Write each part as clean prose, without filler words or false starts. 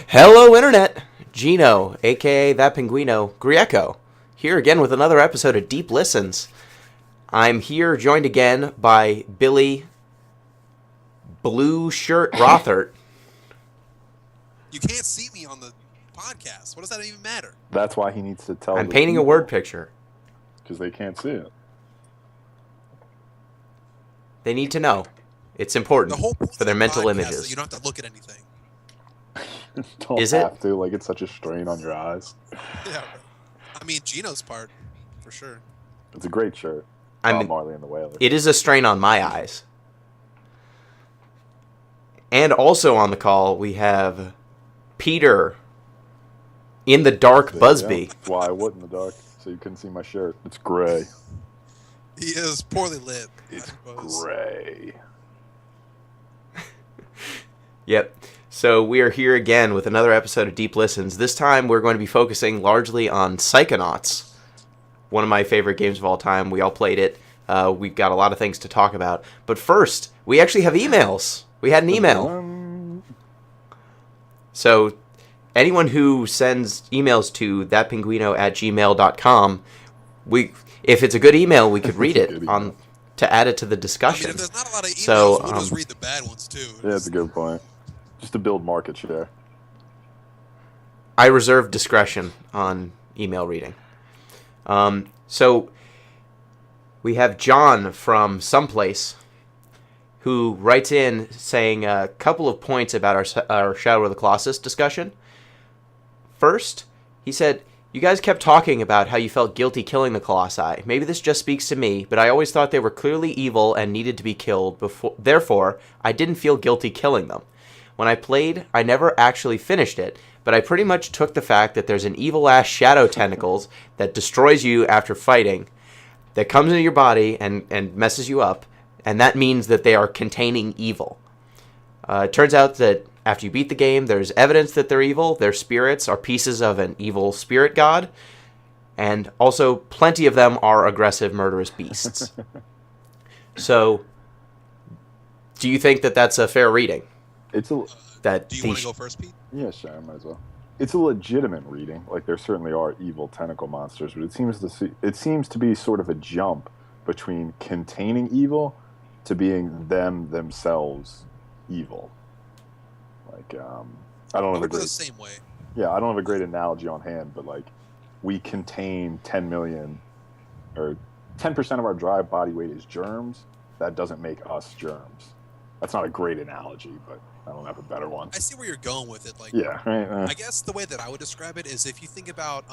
Hello, Internet! Gino, aka That Pinguino, Grieco, here again with another episode of Deep Listens. I'm here joined again by Billy Blue Shirt Rothert. You can't see me on the podcast. What does that even matter? That's why he needs to tell. I'm painting a word picture. Because they can't see it. They need to know. It's important The whole point for their of the mental podcast images. is you don't have to look at anything. Don't Is it? have to. Like, it's such a strain on your eyes. Yeah. I mean, Gino's part, for sure. It's a great shirt. Marley and the Whalers. It is a strain on my eyes. And also on the call, we have Peter in the dark Busby. That's why I would in the dark, so you couldn't see my shirt. It's gray. He is poorly lit. It's gray. Yep. So we are here again with another episode of Deep Listens. This time we're going to be focusing largely on Psychonauts, one of my favorite games of all time. We all played it. We've got a lot of things to talk about. But first, we actually have emails. We had an email. So anyone who sends emails to thatpinguino@gmail.com, if it's a good email, we could read it to add it to the discussion. I mean, if there's not a lot of emails, we'll just read the bad ones too. Yeah, that's a good point. Just to build market share. I reserve discretion on email reading. So we have John from someplace who writes in saying a couple of points about our Shadow of the Colossus discussion. First, he said, "You guys kept talking about how you felt guilty killing the Colossi. Maybe this just speaks to me, but I always thought they were clearly evil and needed to be killed. Therefore, I didn't feel guilty killing them. When I played, I never actually finished it, but I pretty much took the fact that there's an evil-ass shadow tentacles that destroys you after fighting, that comes into your body and messes you up, and that means that they are containing evil. It turns out that after you beat the game, there's evidence that they're evil. Their spirits are pieces of an evil spirit god, and also plenty of them are aggressive, murderous beasts." So, do you think that that's a fair reading? It's a. That Do you want to go first, Pete? Yeah, sure, I might as well. It's a legitimate reading. Like, there certainly are evil tentacle monsters, but it seems to be sort of a jump between containing evil to being themselves evil. Like, I don't have a great. The same way. Yeah, I don't have a great analogy on hand, but like, we contain 10 million, or 10% of our dry body weight is germs. That doesn't make us germs. That's not a great analogy, but I don't have a better one. I see where you're going with it. Like, yeah, right. I guess the way that I would describe it is if you think about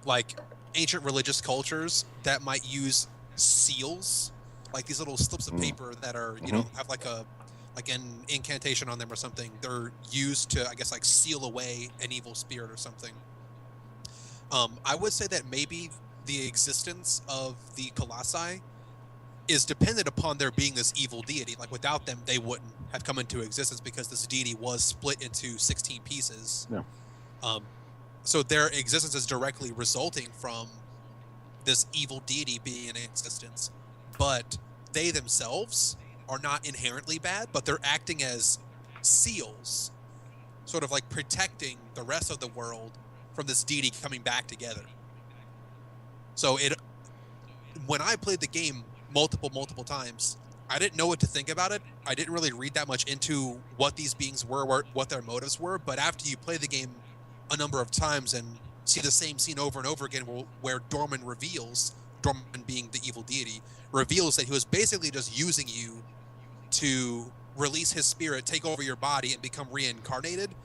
like ancient religious cultures that might use seals, like these little slips of paper that are, you know, have like an incantation on them or something. They're used to, I guess, like seal away an evil spirit or something. I would say that maybe the existence of the Colossi is dependent upon there being this evil deity. Like, without them, they wouldn't have come into existence because this deity was split into 16 pieces. Yeah. So their existence is directly resulting from this evil deity being in existence. But they themselves are not inherently bad, but they're acting as seals, sort of like protecting the rest of the world from this deity coming back together. So when I played the game multiple times, I didn't know what to think about it. I didn't really read that much into what these beings were, what their motives were, but after you play the game a number of times and see the same scene over and over again where Dorman being the evil deity, reveals that he was basically just using you to release his spirit, take over your body, and become reincarnated.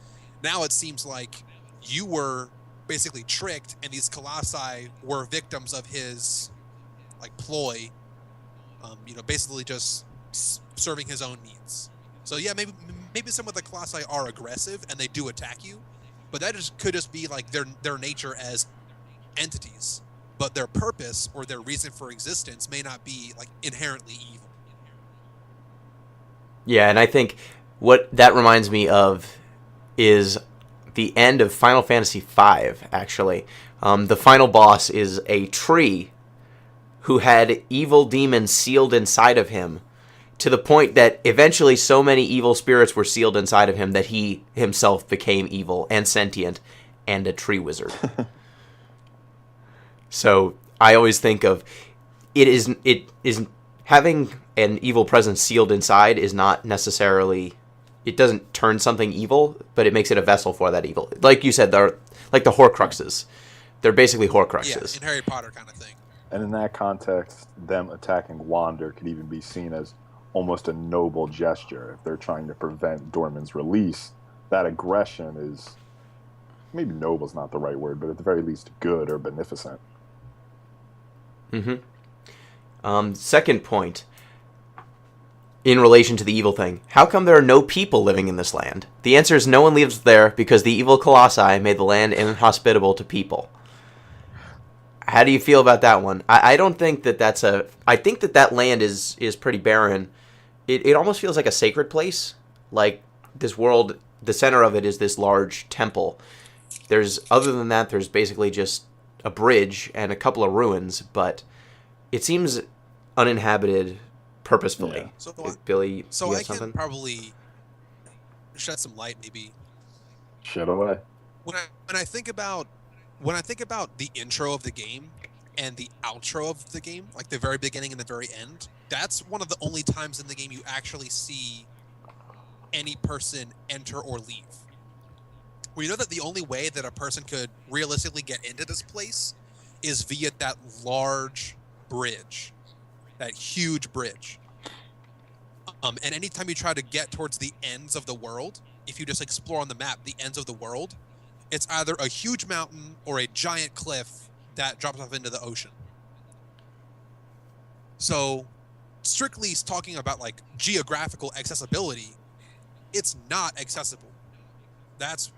Now it seems like you were basically tricked, and these colossi were victims of his like ploy. Basically just serving his own needs. So yeah, maybe some of the colossi are aggressive and they do attack you, but that could just be like their nature as entities. But their purpose or their reason for existence may not be like inherently evil. Yeah, and I think what that reminds me of is the end of Final Fantasy V, actually. The final boss is a tree who had evil demons sealed inside of him to the point that eventually so many evil spirits were sealed inside of him that he himself became evil and sentient and a tree wizard. So I always think of it is having an evil presence sealed inside is not necessarily, it doesn't turn something evil, but it makes it a vessel for that evil. Like you said, they're like the Horcruxes. They're basically Horcruxes. Yeah, in Harry Potter kind of thing. And in that context, them attacking Wander could even be seen as almost a noble gesture. If they're trying to prevent Dorman's release, that aggression is, maybe noble's not the right word, but at the very least good or beneficent. Second point, in relation to the evil thing, how come there are no people living in this land? The answer is no one lives there because the evil colossi made the land inhospitable to people. How do you feel about that one? I don't think that that's a... I think that land is pretty barren. It almost feels like a sacred place. Like, this world, the center of it is this large temple. Other than that, there's basically just a bridge and a couple of ruins, but it seems uninhabited purposefully. Yeah. So, Billy, so you I have something? can probably shed some light, maybe. Shit away. When I think about the intro of the game and the outro of the game, like the very beginning and the very end, that's one of the only times in the game you actually see any person enter or leave. We know that the only way that a person could realistically get into this place is via that large bridge, that huge bridge. And anytime you try to get towards the ends of the world, if you just explore on the map the ends of the world, it's either a huge mountain or a giant cliff that drops off into the ocean. So, strictly talking about like geographical accessibility, it's not accessible. That's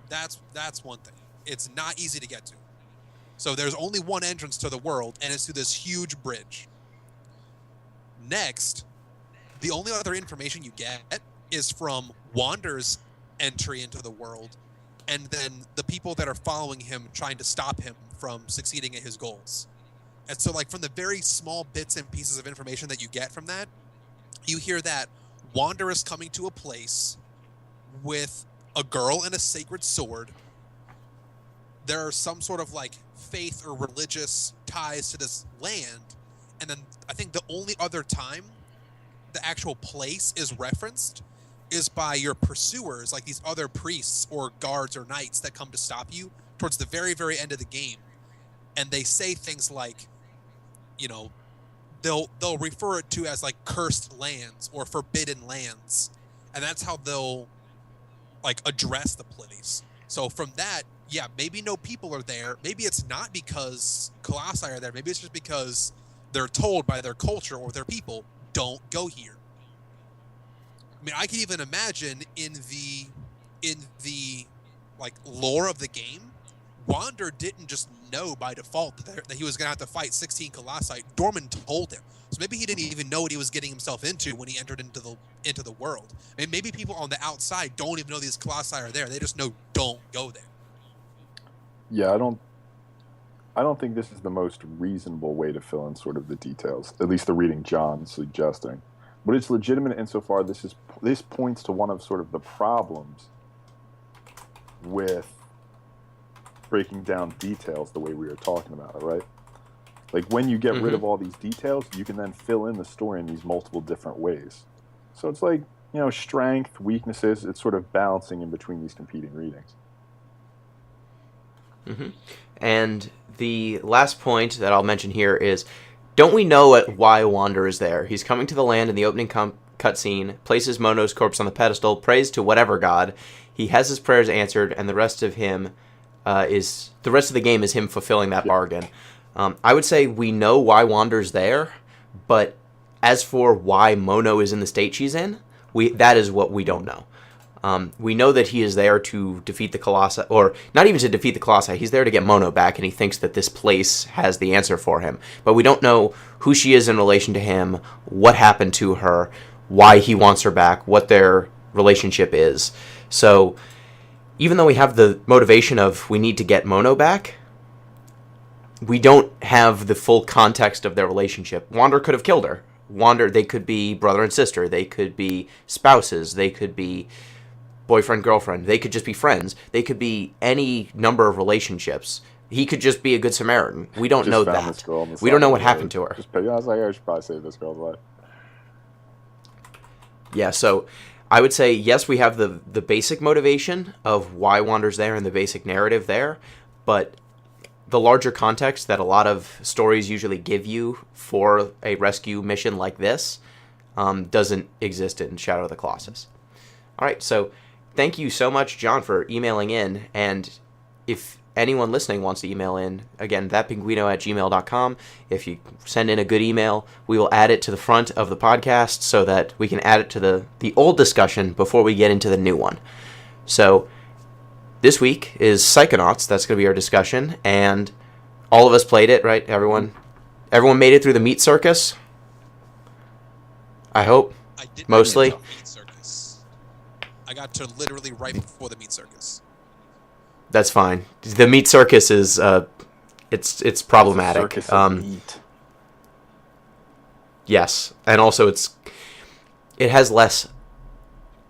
one thing. It's not easy to get to. So there's only one entrance to the world, and it's through this huge bridge. Next, the only other information you get is from Wander's entry into the world, and then the people that are following him trying to stop him from succeeding at his goals. And so, like, from the very small bits and pieces of information that you get from that, you hear that Wander is coming to a place with a girl and a sacred sword. There are some sort of, like, faith or religious ties to this land. And then I think the only other time the actual place is referenced is by your pursuers, like these other priests or guards or knights that come to stop you towards the very, very end of the game. And they say things like, you know, they'll refer it to as like cursed lands or forbidden lands. And that's how they'll like address the place. So from that, yeah, maybe no people are there. Maybe it's not because Colossi are there. Maybe it's just because they're told by their culture or their people, don't go here. I mean, I can even imagine in the like lore of the game, Wander didn't just know by default that he was going to have to fight 16 Colossi. Dorman told him. So maybe he didn't even know what he was getting himself into when he entered into the world. I mean, maybe people on the outside don't even know these Colossi are there. They just know don't go there. Yeah, I don't think this is the most reasonable way to fill in sort of the details, at least the reading John's suggesting. But it's legitimate insofar this points to one of sort of the problems with breaking down details the way we were talking about it, right? Like when you get rid of all these details, you can then fill in the story in these multiple different ways. So it's like, you know, strength, weaknesses, it's sort of balancing in between these competing readings. And the last point that I'll mention here is, don't we know why Wander is there? He's coming to the land in the opening cutscene, places Mono's corpse on the pedestal, prays to whatever god. He has his prayers answered, and the rest of the game is him fulfilling that bargain. I would say we know why Wander's there, but as for why Mono is in the state she's in, that is what we don't know. We know that he is there to defeat the Colossi, or not even to defeat the Colossi. He's there to get Mono back, and he thinks that this place has the answer for him. But we don't know who she is in relation to him, what happened to her, why he wants her back, what their relationship is. So even though we have the motivation of we need to get Mono back, we don't have the full context of their relationship. Wander could have killed her. wander. They could be brother and sister. They could be spouses. They could be boyfriend, girlfriend. They could just be friends. They could be any number of relationships. He could just be a good Samaritan. We don't know that. We don't know what happened to her. I was like, I should probably save this girl's life. Yeah, so I would say, yes, we have the basic motivation of why Wander's there and the basic narrative there, but the larger context that a lot of stories usually give you for a rescue mission like this doesn't exist in Shadow of the Colossus. All right, so thank you so much, John, for emailing in, and if anyone listening wants to email in, again, thatpinguino@gmail.com. If you send in a good email, we will add it to the front of the podcast so that we can add it to the old discussion before we get into the new one. So this week is Psychonauts. That's going to be our discussion, and all of us played it, right? Everyone made it through the meat circus? I hope. I did mostly. Not get to meat circus. I got to literally right before the meat circus. That's fine. The meat circus is it's problematic. Circus of meat. Yes, and also it has less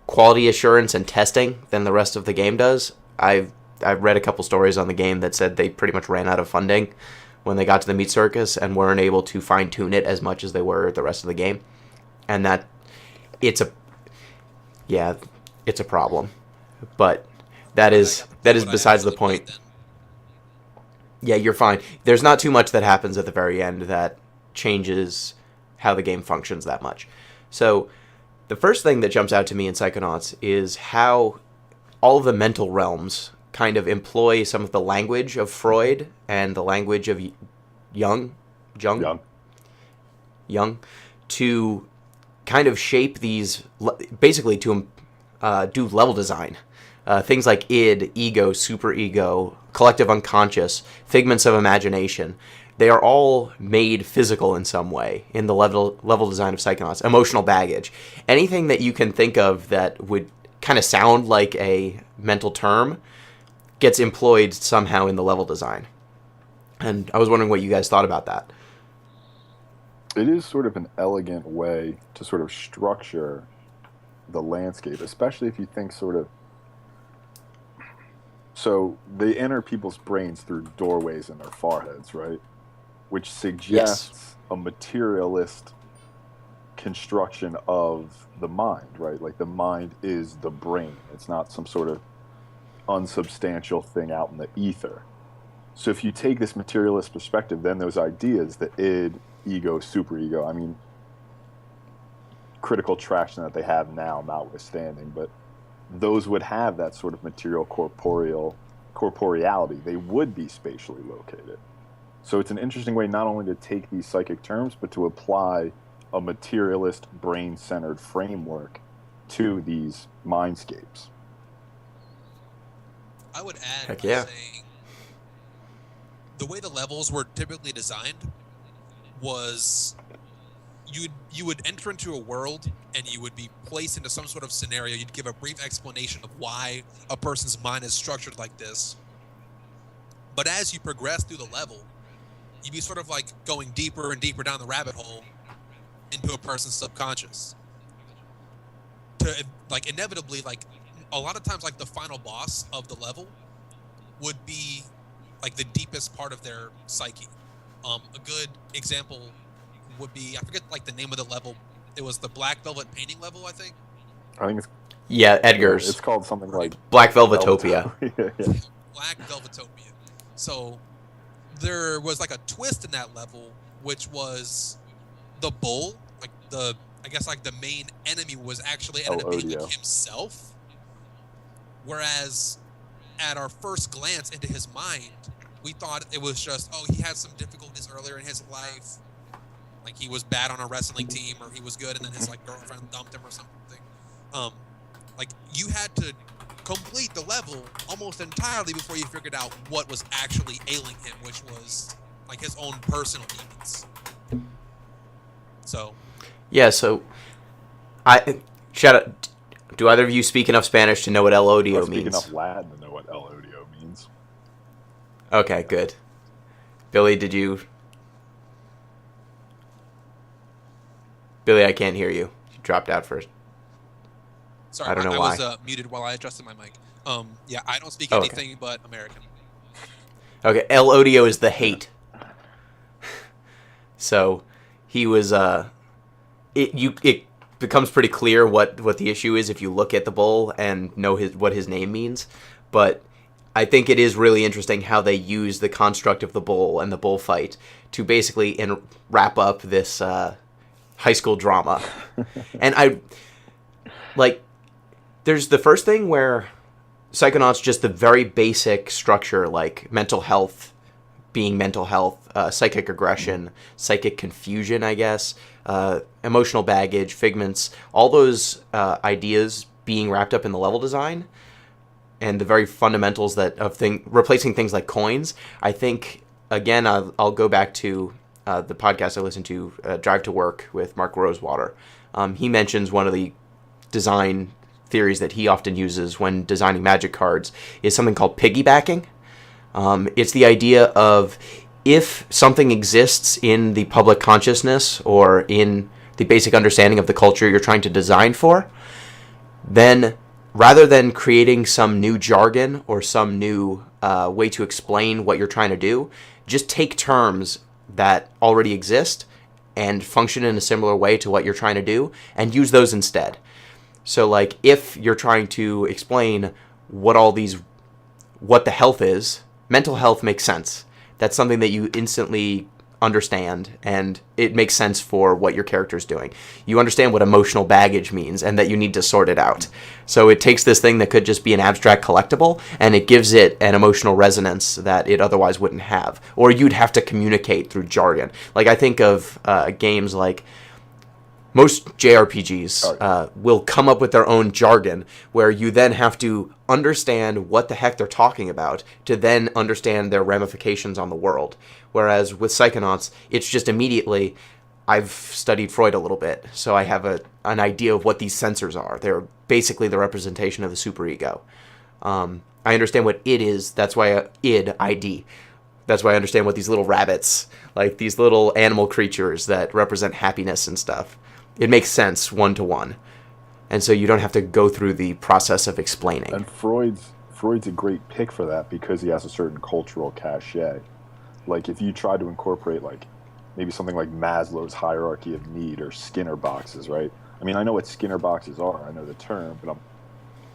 quality assurance and testing than the rest of the game does. I've read a couple stories on the game that said they pretty much ran out of funding when they got to the meat circus and weren't able to fine tune it as much as they were the rest of the game, and that it's a problem, but. That is besides the point. Yeah, you're fine. There's not too much that happens at the very end that changes how the game functions that much. So the first thing that jumps out to me in Psychonauts is how all of the mental realms kind of employ some of the language of Freud and the language of Jung to kind of shape these, basically to do level design. Things like id, ego, superego, collective unconscious, figments of imagination. They are all made physical in some way in the level design of Psychonauts. Emotional baggage. Anything that you can think of that would kind of sound like a mental term gets employed somehow in the level design. And I was wondering what you guys thought about that. It is sort of an elegant way to sort of structure the landscape, especially if you think sort of. So they enter people's brains through doorways in their foreheads, right? Which suggests a materialist construction of the mind, right? Like the mind is the brain. It's not some sort of unsubstantial thing out in the ether. So if you take this materialist perspective, then those ideas, the id, ego, superego, I mean, critical traction that they have now notwithstanding, but those would have that sort of material corporeality. They would be spatially located. So it's an interesting way not only to take these psychic terms, but to apply a materialist, brain-centered framework to these mindscapes. I would add Heck by yeah. saying the way the levels were typically designed was you would enter into a world and you would be placed into some sort of scenario. You'd give a brief explanation of why a person's mind is structured like this. But as you progress through the level, you'd be sort of like going deeper and deeper down the rabbit hole into a person's subconscious. To like inevitably, like a lot of times, like the final boss of the level would be like the deepest part of their psyche. A good example would be, I forget like the name of the level. It was the Black Velvet painting level, I think. I think it's Edgar's. It's called something like Black Velvetopia. yeah. Black Velvetopia. So there was like a twist in that level, which was the bull, like I guess like the main enemy was actually ended up being like himself. Whereas at our first glance into his mind, we thought it was just, he had some difficulties earlier in his life. Like he was bad on a wrestling team, or he was good, and then his like girlfriend dumped him or something. Like you had to complete the level almost entirely before you figured out what was actually ailing him, which was like his own personal demons. So. Yeah. So, shout out. Do either of you speak enough Spanish to know what el odio means? I speak enough Latin to know what el odio means. Okay, good. Billy, did you? Billy, I can't hear you. You dropped out first. Sorry, I don't know I why. was muted while I adjusted my mic. Yeah, I don't speak Oh, okay. anything but American. Okay, El Odio is the hate. So he was it becomes pretty clear what the issue is if you look at the bull and know what his name means. But I think it is really interesting how they use the construct of the bull and the bullfight to basically wrap up this high school drama. And I like there's the first thing where Psychonauts, just the very basic structure, like mental health being mental health, psychic aggression, psychic confusion, I guess, emotional baggage, figments, all those ideas being wrapped up in the level design, and the very fundamentals replacing things like coins. I think, again, I'll go back to the podcast I listened to, Drive to Work with Mark Rosewater. He mentions one of the design theories that he often uses when designing magic cards is something called piggybacking. It's the idea of if something exists in the public consciousness or in the basic understanding of the culture you're trying to design for, then rather than creating some new jargon or some new way to explain what you're trying to do, just take terms that already exist and function in a similar way to what you're trying to do and use those instead. So, like, if you're trying to explain what the health is, mental health makes sense. That's something that you instantly understand, and it makes sense for what your character's doing. You understand what emotional baggage means, and that you need to sort it out. So it takes this thing that could just be an abstract collectible, and it gives it an emotional resonance that it otherwise wouldn't have. Or you'd have to communicate through jargon. Like, I think of games like most JRPGs will come up with their own jargon where you then have to understand what the heck they're talking about to then understand their ramifications on the world. Whereas with Psychonauts, it's just immediately, I've studied Freud a little bit, so I have an idea of what these sensors are. They're basically the representation of the superego. I understand what id is, that's why ID. That's why I understand what these little rabbits, like these little animal creatures that represent happiness and stuff. It makes sense one-to-one. And so you don't have to go through the process of explaining. And Freud's a great pick for that because he has a certain cultural cachet. Like, if you try to incorporate, like, maybe something like Maslow's hierarchy of need or Skinner boxes, right? I mean, I know what Skinner boxes are. I know the term, but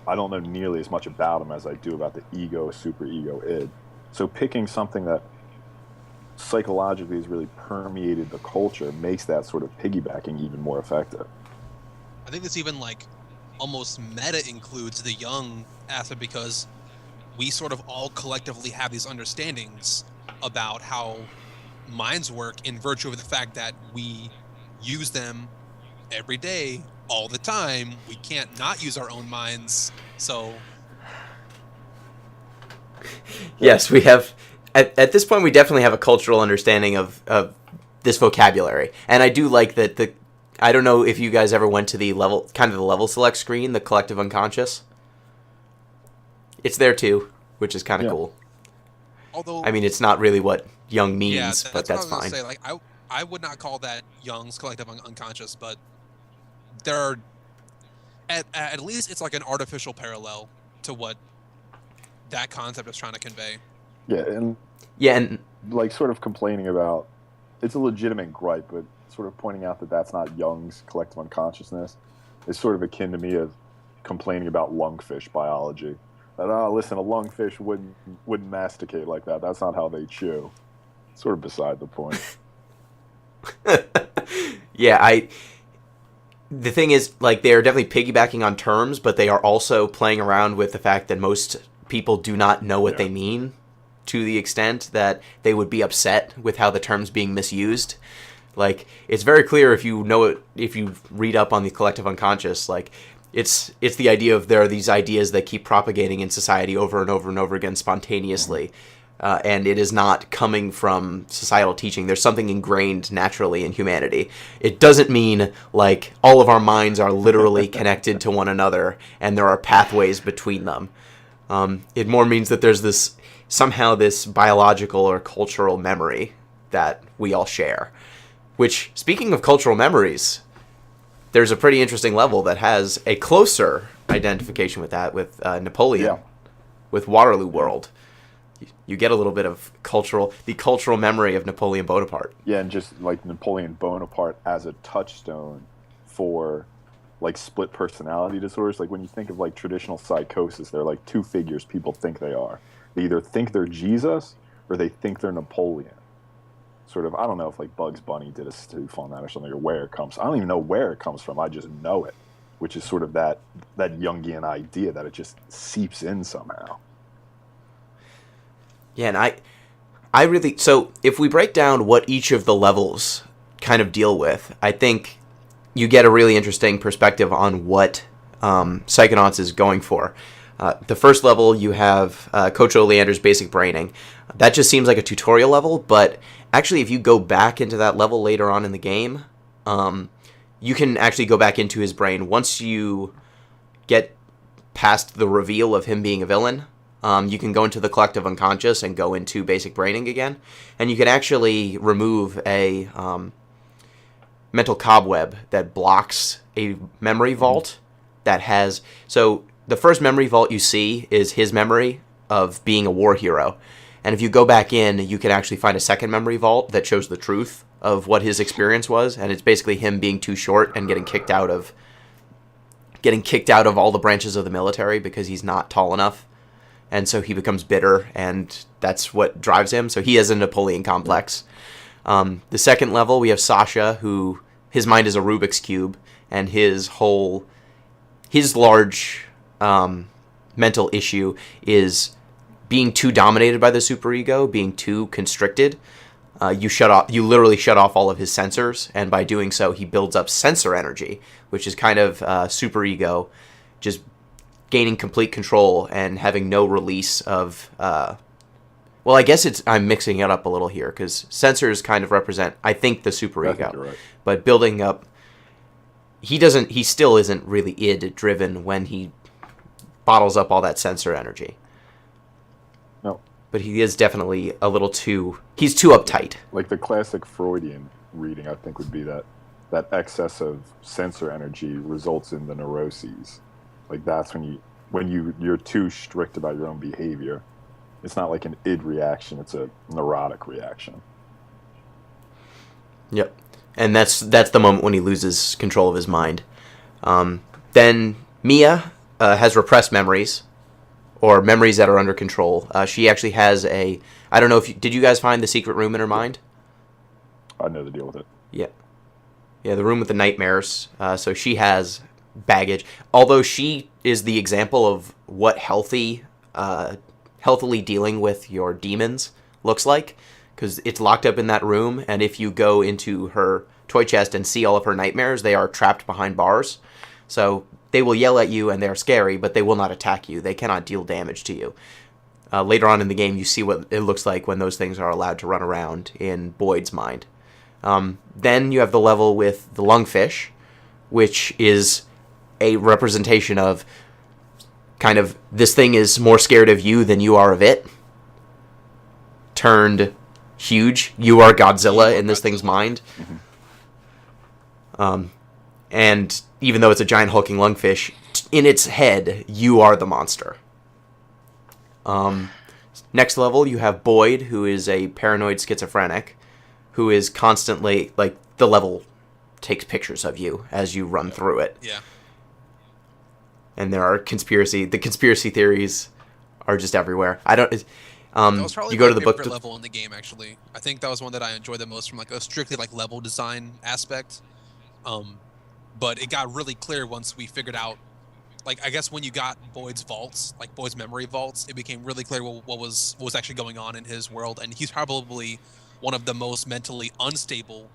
I don't know nearly as much about them as I do about the ego, superego, id. So picking something that psychologically has really permeated the culture makes that sort of piggybacking even more effective. I think this even, like, almost meta includes the young aspect because we sort of all collectively have these understandings about how minds work in virtue of the fact that we use them every day, all the time. We can't not use our own minds, so... Yes, we have... At this point, we definitely have a cultural understanding of this vocabulary. And I do like that I don't know if you guys ever went to the level select screen, the collective unconscious. It's there too, which is kind of cool. Although, I mean, it's not really what Young means, but that's what I was fine. gonna say. Like, I would not call that Jung's collective unconscious, but there are at least it's like an artificial parallel to what that concept is trying to convey. Yeah, and like sort of complaining about, it's a legitimate gripe, but sort of pointing out that that's not Jung's collective unconsciousness is sort of akin to me of complaining about lungfish biology. That, listen, a lungfish wouldn't masticate like that. That's not how they chew. Sort of beside the point. Yeah, the thing is, like, they are definitely piggybacking on terms, but they are also playing around with the fact that most people do not know what they mean, to the extent that they would be upset with how the term's being misused. Like, it's very clear if you know it, if you read up on the collective unconscious, like, it's the idea of there are these ideas that keep propagating in society over and over and over again spontaneously, and it is not coming from societal teaching. There's something ingrained naturally in humanity. It doesn't mean, like, all of our minds are literally connected to one another and there are pathways between them. It more means that there's somehow this biological or cultural memory that we all share. Which, speaking of cultural memories, there's a pretty interesting level that has a closer identification with that, with Napoleon, with Waterloo World. You get a little bit of the cultural memory of Napoleon Bonaparte. Yeah, and just like Napoleon Bonaparte as a touchstone for like split personality disorders. Like when you think of like traditional psychosis, they're like two figures people think they are. They either think they're Jesus or they think they're Napoleon. Sort of, I don't know if like Bugs Bunny did a spoof on that or something, or where it comes. I don't even know where it comes from. I just know it, which is sort of that Jungian idea that it just seeps in somehow. Yeah, and I really, so if we break down what each of the levels kind of deal with, I think you get a really interesting perspective on what Psychonauts is going for. The first level, you have Coach Oleander's basic braining. That just seems like a tutorial level, but actually if you go back into that level later on in the game, you can actually go back into his brain. Once you get past the reveal of him being a villain, you can go into the collective unconscious and go into basic braining again. And you can actually remove a mental cobweb that blocks a memory vault that has... So the first memory vault you see is his memory of being a war hero. And if you go back in, you can actually find a second memory vault that shows the truth of what his experience was. And it's basically him being too short and getting kicked out of all the branches of the military because he's not tall enough. And so he becomes bitter, and that's what drives him. So he has a Napoleon complex. The second level, we have Sasha, who his mind is a Rubik's Cube, and his large mental issue is being too dominated by the superego, being too constricted. You literally shut off all of his sensors, and by doing so, he builds up sensor energy, which is kind of superego, just gaining complete control and having no release of... well, I guess I'm mixing it up a little here, because sensors kind of represent, I think, the superego. Right. But building up... He still isn't really id-driven when he bottles up all that sensor energy. No. But he is definitely a little too... He's too uptight. Like the classic Freudian reading, I think, would be that excess of sensor energy results in the neuroses. Like that's when you're too strict about your own behavior. It's not like an id reaction, it's a neurotic reaction. Yep. And that's the moment when he loses control of his mind. Then Mia has repressed memories, or memories that are under control. She actually has I don't know did you guys find the secret room in her mind? I know the deal with it. Yeah. Yeah, the room with the nightmares. So she has baggage. Although she is the example of what healthily dealing with your demons looks like, because it's locked up in that room, and if you go into her toy chest and see all of her nightmares, they are trapped behind bars. So they will yell at you and they're scary, but they will not attack you. They cannot deal damage to you. Later on in the game, you see what it looks like when those things are allowed to run around in Boyd's mind. Then you have the level with the lungfish, which is a representation of kind of this thing is more scared of you than you are of it. Turned huge. You are Godzilla in this thing's mind. Mm-hmm. And even though it's a giant hulking lungfish, in its head, you are the monster. Next level, you have Boyd, who is a paranoid schizophrenic, who is constantly, like, the level takes pictures of you as you run through it. Yeah. And there are the conspiracy theories are just everywhere. That was probably you go my to the book favorite level in the game, actually. I think that was one that I enjoyed the most from like a strictly like level design aspect. But it got really clear once we figured out, like, I guess when you got Boyd's vaults, like Boyd's memory vaults, it became really clear what was actually going on in his world, and he's probably one of the most mentally unstable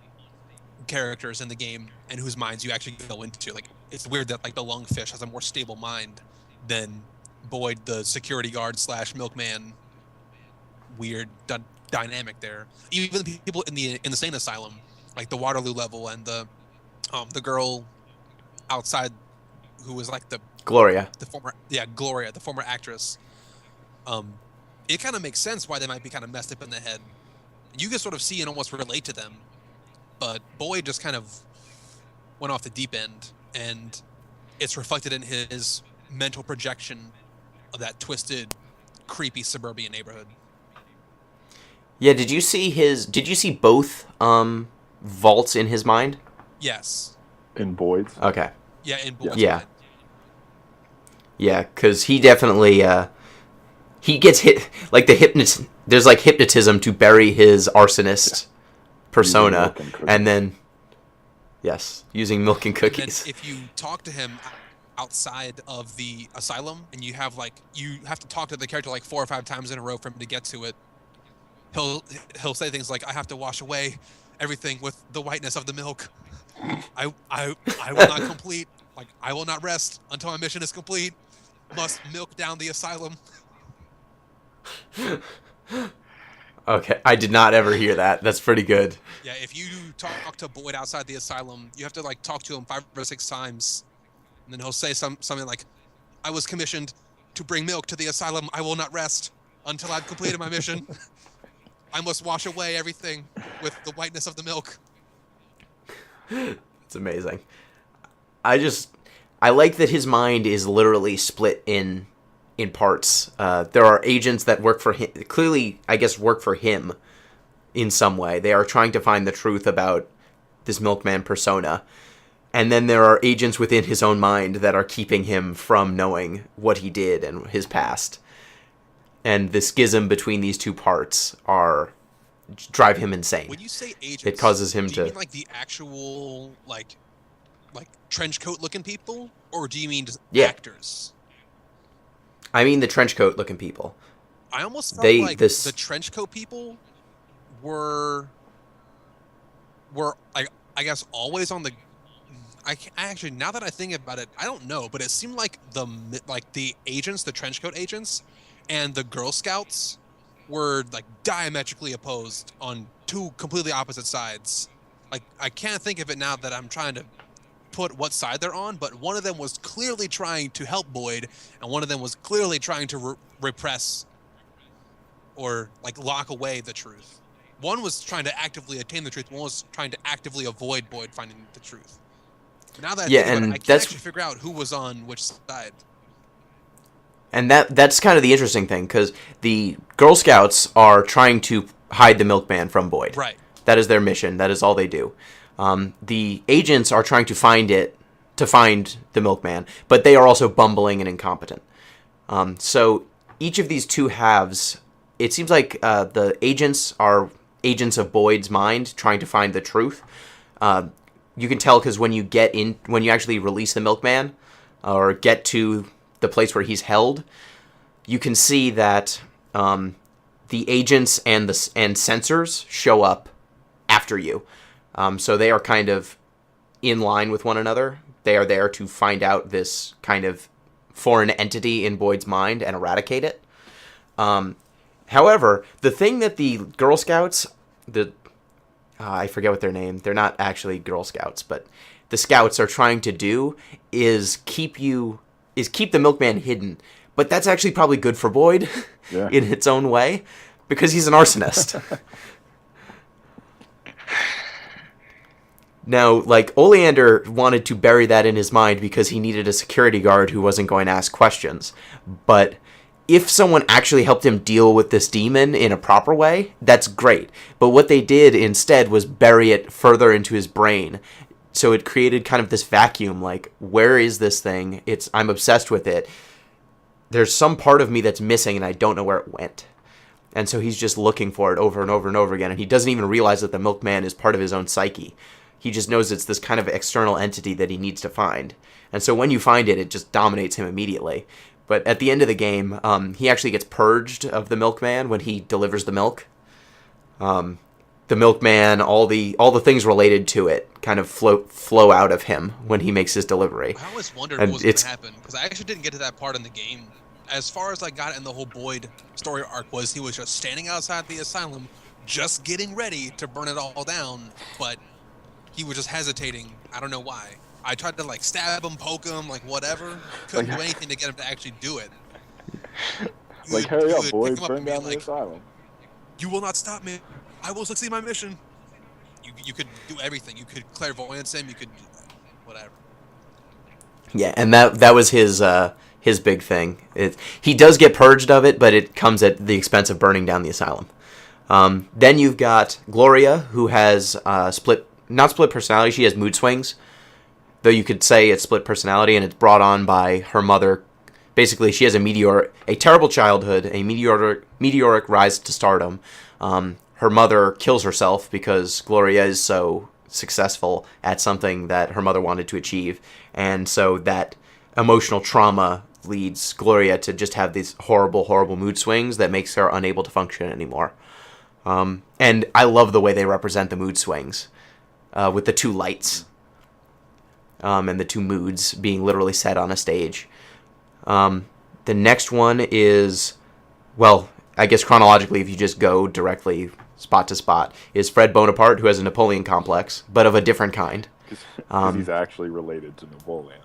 characters in the game, and whose minds you actually go into. Like, it's weird that like the lungfish has a more stable mind than Boyd, the security guard / milkman. Weird dynamic there. Even the people in the insane asylum, like the Waterloo level and the girl outside who was like Gloria, the former actress. It kind of makes sense why they might be kind of messed up in the head. You can sort of see and almost relate to them, but Boyd just kind of went off the deep end, and it's reflected in his mental projection of that twisted, creepy suburban neighborhood. Yeah, did you see both vaults in his mind? Yes. In Boyd's. Okay. Yeah, in Boyd's Yeah. mind. Yeah, because he definitely he gets hit like there's like hypnotism to bury his arsonist persona, and then using milk and And then cookies. if you talk to him outside of the asylum, and you have to talk to the character like 4 or 5 times in a row for him to get to it, he'll say things like, "I have to wash away everything with the whiteness of the milk. I will not complete. Like, I will not rest until my mission is complete. Must milk down the asylum." Okay, I did not ever hear that. That's pretty good. Yeah, if you talk to Boyd outside the asylum, you have to like talk to him 5 or 6 times, and then he'll say something like, "I was commissioned to bring milk to the asylum. I will not rest until I've completed my mission. I must wash away everything with the whiteness of the milk." It's amazing. I like that his mind is literally split in parts. There are agents that work for him, clearly, I guess, work for him in some way. They are trying to find the truth about this milkman persona. And then there are agents within his own mind that are keeping him from knowing what he did and his past. And the schism between these two parts drive him insane. When you say agents, it causes him do to you mean like the actual like trench coat looking people, or do you mean just actors? I mean the trench coat looking people. I almost felt the trench coat people were I guess always on the. I actually, now that I think about it, I don't know, but it seemed like the agents, the trench coat agents, and the Girl Scouts were like diametrically opposed on 2 completely opposite sides. Like, I can't think of it now that I'm trying to put what side they're on, but one of them was clearly trying to help Boyd, and one of them was clearly trying to repress or like lock away the truth. One was trying to actively attain the truth, one was trying to actively avoid Boyd finding the truth. But now that I think about it, I can't actually figure out who was on which side. And that's kind of the interesting thing, because the Girl Scouts are trying to hide the milkman from Boyd. Right. That is their mission. That is all they do. The agents are trying to find the milkman, but they are also bumbling and incompetent. So each of these two halves, it seems like the agents are agents of Boyd's mind trying to find the truth. You can tell because when you actually release the milkman or get to the place where he's held, you can see that the agents and censors show up after you. So they are kind of in line with one another. They are there to find out this kind of foreign entity in Boyd's mind and eradicate it. However, the thing that the Girl Scouts, I forget what their name, they're not actually Girl Scouts, but the Scouts are trying to do is keep the milkman hidden. But that's actually probably good for Boyd in its own way, because he's an arsonist. Now, like, Oleander wanted to bury that in his mind because he needed a security guard who wasn't going to ask questions. But if someone actually helped him deal with this demon in a proper way, that's great. But what they did instead was bury it further into his brain. So it created kind of this vacuum, like, where is this thing? I'm obsessed with it. There's some part of me that's missing and I don't know where it went. And so he's just looking for it over and over and over again. And he doesn't even realize that the milkman is part of his own psyche. He just knows it's this kind of external entity that he needs to find. And so when you find it, it just dominates him immediately. But at the end of the game, he actually gets purged of the milkman when he delivers the milk. The milkman, all the things related to it kind of flow out of him when he makes his delivery. I always wondered what was going to happen, because I actually didn't get to that part in the game. As far as I got in the whole Boyd story arc was he was just standing outside the asylum, just getting ready to burn it all down, but he was just hesitating. I don't know why. I tried to like stab him, poke him, like whatever. Couldn't do anything to get him to actually do it. Like, hurry up, Boyd, burn down the asylum. You will not stop me. I will succeed my mission. You could do everything. You could clairvoyance him. You could whatever. Yeah, and that was his big thing. He does get purged of it, but it comes at the expense of burning down the asylum. Then you've got Gloria, who has not split personality. She has mood swings, though you could say it's split personality, and it's brought on by her mother. Basically, she has a terrible childhood, a meteoric rise to stardom. Her mother kills herself because Gloria is so successful at something that her mother wanted to achieve, and so that emotional trauma leads Gloria to just have these horrible mood swings that makes her unable to function anymore. And I love the way they represent the mood swings with the two lights and the two moods being literally set on a stage. The next one is, well, I guess chronologically, if you just go directly spot to spot, is Fred Bonaparte, who has a Napoleon complex, but of a different kind. Because he's actually related to Napoleon.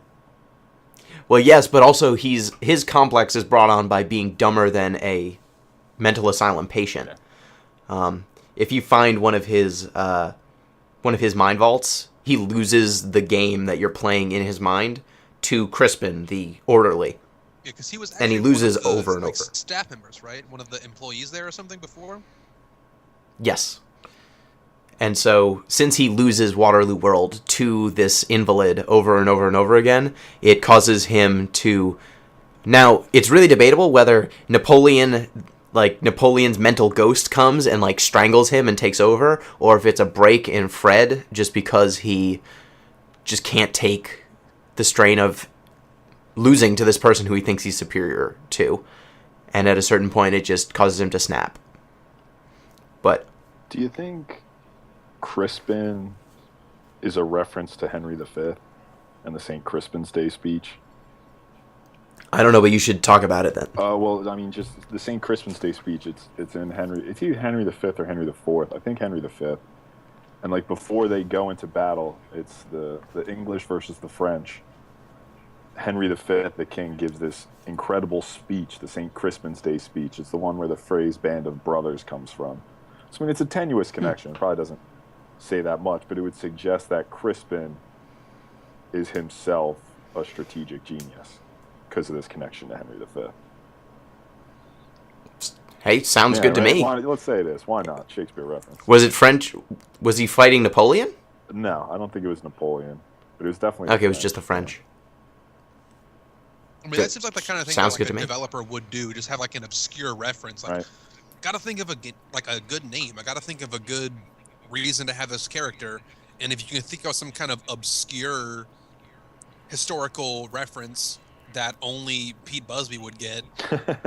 Well, yes, but also his complex is brought on by being dumber than a mental asylum patient. Yeah. If you find one of his mind vaults, he loses the game that you're playing in his mind to Crispin, the orderly. Yeah, because he was and he loses one of the, over and over. Staff members, right? One of the employees there or something before. Yes. And so, since he loses Waterloo World to this invalid over and over and over again, it causes him to... Now, it's really debatable whether Napoleon's mental ghost comes and, strangles him and takes over, or if it's a break in Fred just because he just can't take the strain of losing to this person who he thinks he's superior to. And at a certain point, it just causes him to snap. But... Do you think Crispin is a reference to Henry V and the St. Crispin's Day speech? I don't know, but you should talk about it then. Well, I mean, just the St. Crispin's Day speech. It's in Henry. It's either Henry V or Henry IV. I think Henry V. And before they go into battle, it's the English versus the French. Henry V, the king, gives this incredible speech, the St. Crispin's Day speech. It's the one where the phrase "band of brothers" comes from. So, I mean, it's a tenuous connection. It probably doesn't say that much, but it would suggest that Crispin is himself a strategic genius because of this connection to Henry V. Hey, sounds good to me. Let's say this. Why not? Shakespeare reference. Was it French? Was he fighting Napoleon? No, I don't think it was Napoleon, but it was definitely... Okay, it was just the French. I mean, that seems like the kind of thing Sounds that good to me. developer would do. Just have an obscure reference. Right. Gotta think of a good name. I gotta think of a good reason to have this character. And if you can think of some kind of obscure historical reference that only Pete Busby would get,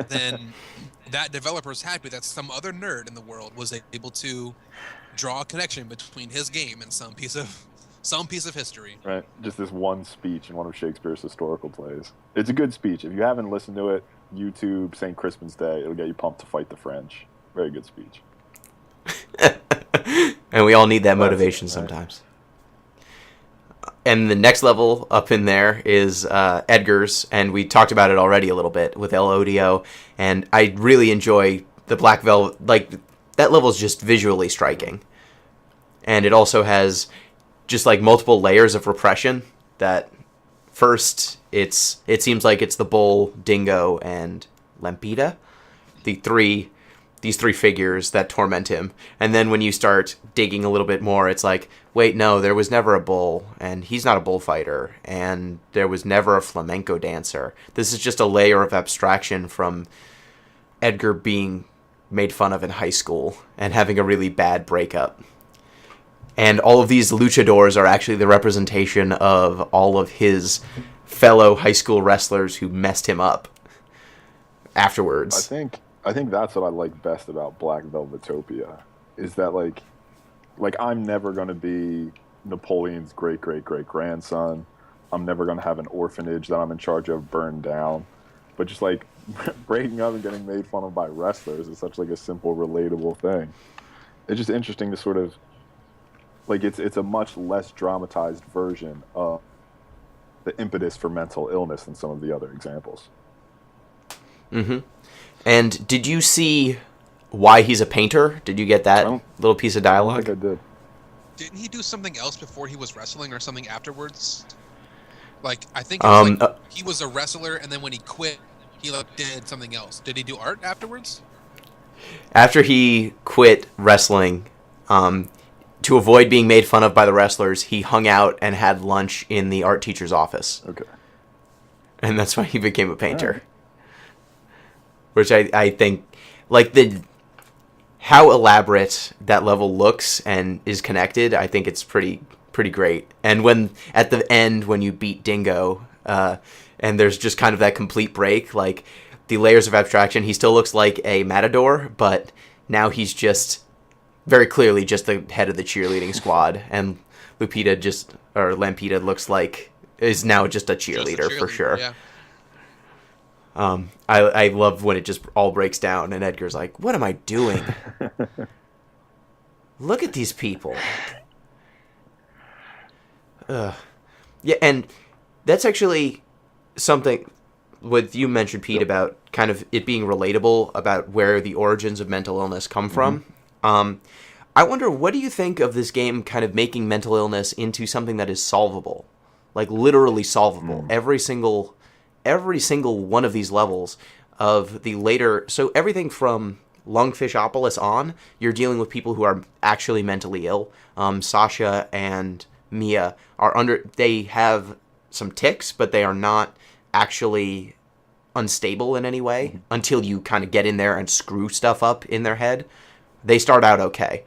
then that developer's happy that some other nerd in the world was able to draw a connection between his game and some piece of history. Right. Just this one speech in one of Shakespeare's historical plays. It's a good speech. If you haven't listened to it, YouTube, St. Crispin's Day, it'll get you pumped to fight the French. Very good speech. And we all need that motivation sometimes. And the next level up in there is Edgar's, and we talked about it already a little bit with El Odio, and I really enjoy the Black Velvet. That level is just visually striking. And it also has just multiple layers of repression. That first, it seems like it's the bull, Dingo, and Lampita, these three figures that torment him. And then when you start digging a little bit more, it's like, wait, no, there was never a bull, and he's not a bullfighter, and there was never a flamenco dancer. This is just a layer of abstraction from Edgar being made fun of in high school and having a really bad breakup. And all of these luchadors are actually the representation of all of his fellow high school wrestlers who messed him up afterwards. I think that's what I like best about Black Velvetopia, is that I'm never going to be Napoleon's great-great-great-grandson. I'm never going to have an orphanage that I'm in charge of burned down. But just breaking up and getting made fun of by wrestlers is such a simple, relatable thing. It's just interesting to sort of it's a much less dramatized version of the impetus for mental illness than some of the other examples. Mm-hmm. And did you see why he's a painter? Did you get that little piece of dialogue? I think I did. Didn't he do something else before he was wrestling or something afterwards? Like, I think it was like Uh, he was a wrestler, and then when he quit, he like did something else. Did he do art afterwards? After he quit wrestling, to avoid being made fun of by the wrestlers, he hung out and had lunch in the art teacher's office. Okay. And that's why he became a painter. Right. Which I think, like, how elaborate that level looks and is connected, I think it's pretty great. And when at the end, when you beat Dingo, and there's just kind of that complete break, like the layers of abstraction, he still looks like a matador, but now he's just very clearly just the head of the cheerleading squad, and Lampita looks like is now just a cheerleader, for sure. Yeah. I love when it just all breaks down and Edgar's like, "What am I doing? Look at these people." Yeah, and that's actually something what you mentioned, Pete, about kind of it being relatable about where the origins of mental illness come from. I wonder, what do you think of this game kind of making mental illness into something that is solvable? Like, literally solvable. Every single one of these levels of the later... So everything from Lungfishopolis on, you're dealing with people who are actually mentally ill. Sasha and Mia they have some tics, but they are not actually unstable in any way until you kind of get in there and screw stuff up in their head. They start out okay.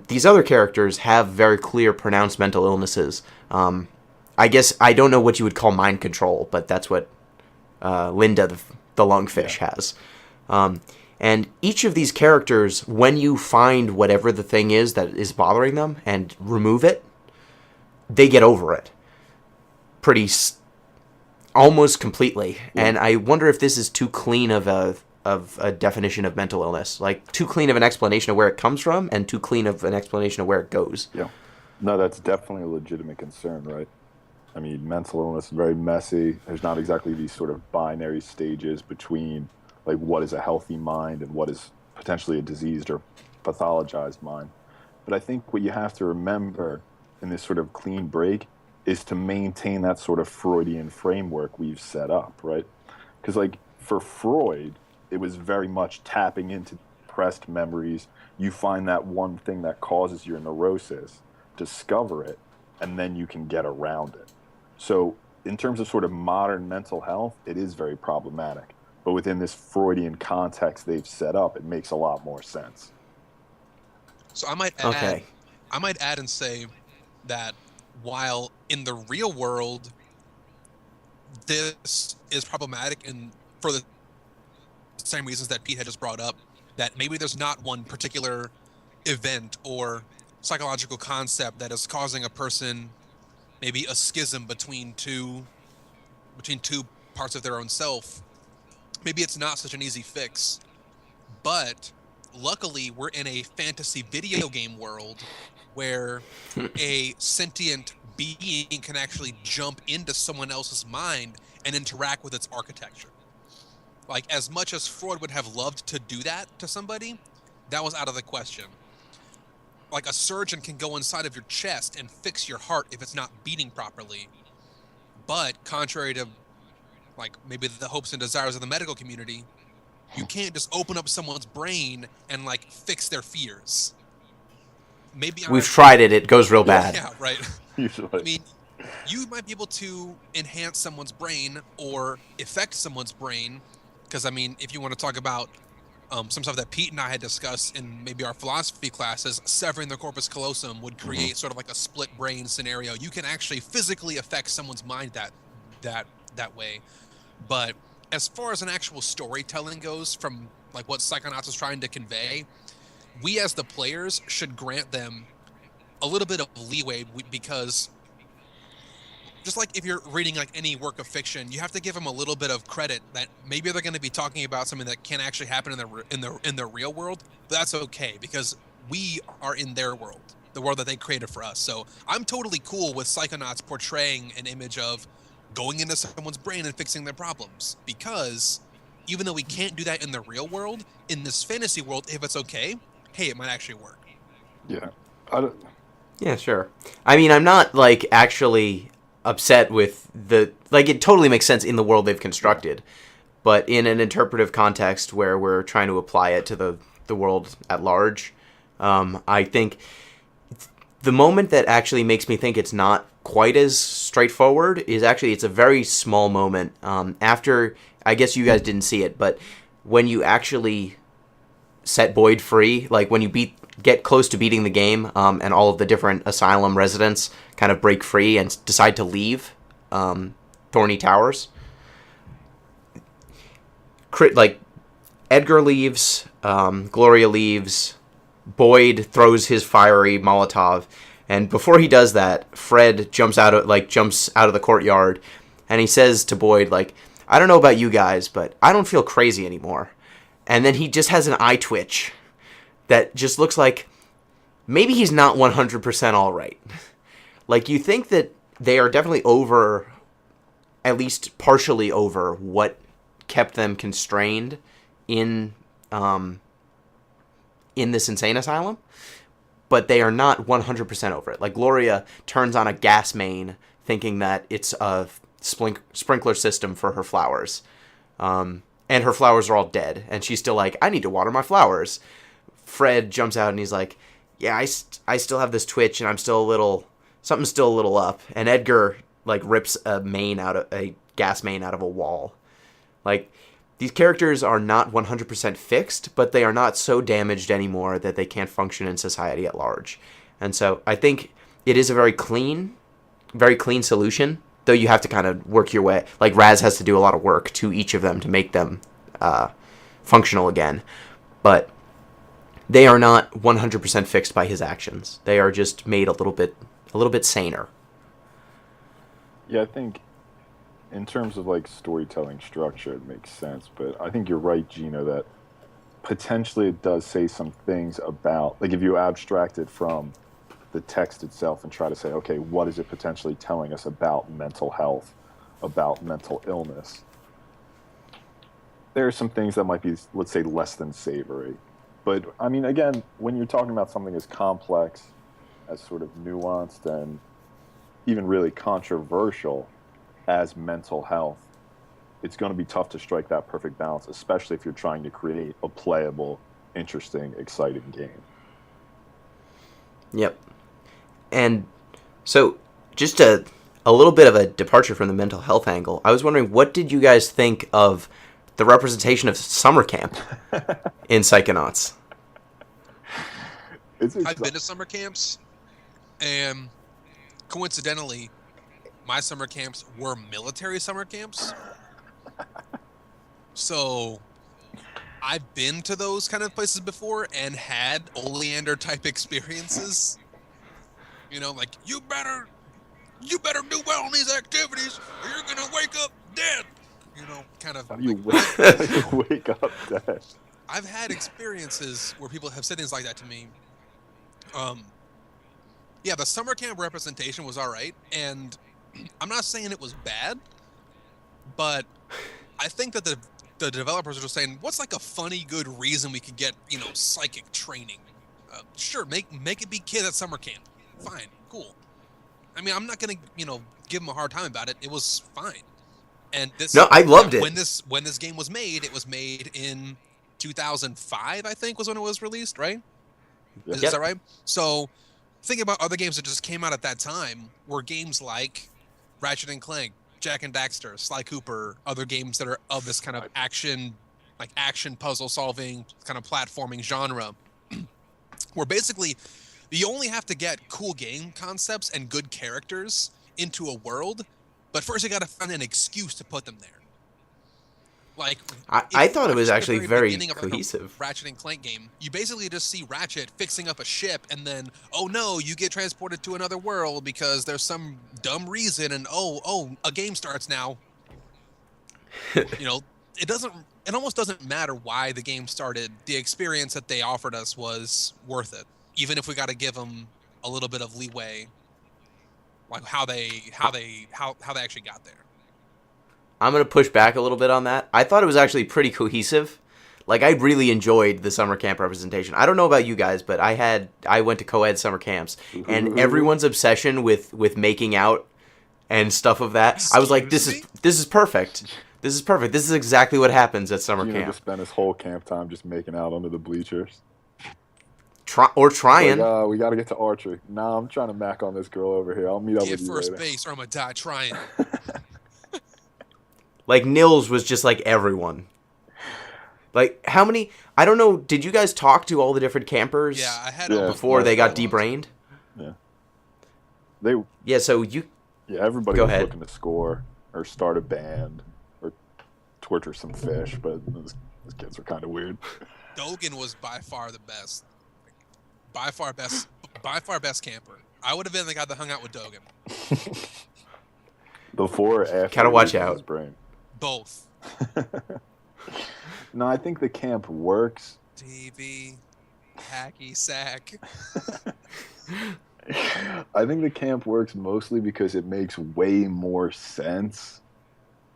These other characters have very clear, pronounced mental illnesses. I guess I don't know what you would call mind control, but that's what Linda, the lungfish, has. And each of these characters, when you find whatever the thing is that is bothering them and remove it, they get over it almost completely. And I wonder if this is too clean of a definition of mental illness, like too clean of an explanation of where it comes from and too clean of an explanation of where it goes. Yeah. No, that's definitely a legitimate concern, right? I mean, mental illness is very messy. There's not exactly these sort of binary stages between, like, what is a healthy mind and what is potentially a diseased or pathologized mind. But I think what you have to remember in this sort of clean break is to maintain that sort of Freudian framework we've set up, right? Because, like, for Freud, it was very much tapping into repressed memories. You find that one thing that causes your neurosis, discover it, and then you can get around it. So in terms of sort of modern mental health, it is very problematic. But within this Freudian context they've set up, it makes a lot more sense. So I might add and say that while in the real world this is problematic, and for the same reasons that Pete had just brought up, that maybe there's not one particular event or psychological concept that is causing a person maybe a schism between two parts of their own self. Maybe it's not such an easy fix, but luckily we're in a fantasy video game world where a sentient being can actually jump into someone else's mind and interact with its architecture. Like, as much as Freud would have loved to do that to somebody, that was out of the question. Like, a surgeon can go inside of your chest and fix your heart if it's not beating properly. But contrary to, like, maybe the hopes and desires of the medical community, you can't just open up someone's brain and, like, fix their fears. Maybe we've tried it. It goes real bad. Yeah, right. Usually. I mean, you might be able to enhance someone's brain or affect someone's brain. Because, I mean, if you want to talk about some stuff that Pete and I had discussed in maybe our philosophy classes, severing the corpus callosum would create sort of like a split brain scenario. You can actually physically affect someone's mind that way. But as far as an actual storytelling goes, from like what Psychonauts is trying to convey, we as the players should grant them a little bit of leeway, because just like if you're reading like any work of fiction, you have to give them a little bit of credit that maybe they're going to be talking about something that can't actually happen in the real world. But that's okay, because we are in their world, the world that they created for us. So I'm totally cool with Psychonauts portraying an image of going into someone's brain and fixing their problems, because even though we can't do that in the real world, in this fantasy world, if it's okay, hey, it might actually work. Yeah. Yeah, sure. I mean, I'm not like actually upset with it totally makes sense in the world they've constructed, but in an interpretive context where we're trying to apply it to the world at large, I think the moment that actually makes me think it's not quite as straightforward is actually it's a very small moment after, I guess you guys didn't see it, but when you actually set Boyd free, like when you get close to beating the game, and all of the different asylum residents kind of break free and decide to leave Thorny Towers. Edgar leaves, Gloria leaves, Boyd throws his fiery Molotov, and before he does that, Fred jumps out of the courtyard, and he says to Boyd, like, I don't know about you guys, but I don't feel crazy anymore. And then he just has an eye twitch that just looks like maybe he's not 100% all right. Like, you think that they are definitely over, at least partially over, what kept them constrained in this insane asylum, but they are not 100% over it. Like, Gloria turns on a gas main thinking that it's a sprinkler system for her flowers. And her flowers are all dead, and she's still like, I need to water my flowers. Fred jumps out and he's like, yeah, I still have this twitch, and something's still a little up. And Edgar, like, rips a gas main out of a wall. Like, these characters are not 100% fixed, but they are not so damaged anymore that they can't function in society at large. And so I think it is a very clean solution, though you have to kind of work your way. Like, Raz has to do a lot of work to each of them to make them functional again. But they are not 100% fixed by his actions. They are just made a little bit saner. Yeah, I think in terms of like storytelling structure, it makes sense. But I think you're right, Gino, that potentially it does say some things about, like, if you abstract it from the text itself and try to say, okay, what is it potentially telling us about mental health, about mental illness? There are some things that might be, let's say, less than savory. But, I mean, again, when you're talking about something as complex, as sort of nuanced, and even really controversial as mental health, it's going to be tough to strike that perfect balance, especially if you're trying to create a playable, interesting, exciting game. Yep. And so, just a little bit of a departure from the mental health angle, I was wondering, what did you guys think of the representation of summer camp in Psychonauts? I've been to summer camps, and coincidentally, my summer camps were military summer camps. So I've been to those kind of places before and had Oleander type experiences. You know, like, you better do well in these activities or you're gonna wake up dead. You know, kind of. How do you wake up dead? I've had experiences where people have said things like that to me. Yeah, the summer camp representation was all right, and I'm not saying it was bad, but I think that the developers are just saying, what's like a funny, good reason we could get, you know, psychic training? Sure, make it be kids at summer camp. Fine, cool. I mean, I'm not gonna, you know, give them a hard time about it. It was fine. And I loved it. When this game was made, it was made in 2005, I think, was when it was released, right? Yep. Is that right? So, thinking about other games that just came out at that time were games like Ratchet and Clank, Jak and Daxter, Sly Cooper, other games that are of this kind of action puzzle solving, kind of platforming genre, where basically you only have to get cool game concepts and good characters into a world, but first you got to find an excuse to put them there. Like, I thought it was actually very cohesive. Ratchet and Clank game, you basically just see Ratchet fixing up a ship, and then, oh no, you get transported to another world because there's some dumb reason, and oh, a game starts now. You know, it almost doesn't matter why the game started. The experience that they offered us was worth it, even if we got to give them a little bit of leeway, like how they actually got there. I'm going to push back a little bit on that. I thought it was actually pretty cohesive. Like, I really enjoyed the summer camp representation. I don't know about you guys, but I went to co-ed summer camps, and everyone's obsession with making out and stuff of that. I was like, this is perfect. This is perfect. This is exactly what happens at summer Gino camp. just spent his whole camp time just making out under the bleachers. Trying. Like, we got to get to archery. Nah, I'm trying to mac on this girl over here. I'll meet up Get with you first later. base or I'm gonna die trying. Like, Nils was just like everyone. Like, how many... I don't know, did you guys talk to all the different campers Yeah, I had before they got debrained? Yeah. Yeah, so you... Yeah, everybody Go was ahead. looking to score or start a band or torture some fish, but those kids were kind of weird. Dogan was by far the best. By far best camper. I would have been the guy that hung out with Dogan. Before or after? Gotta watch losing out. his brain? Both. No, I think the camp works. TV, hacky sack. I think the camp works mostly because it makes way more sense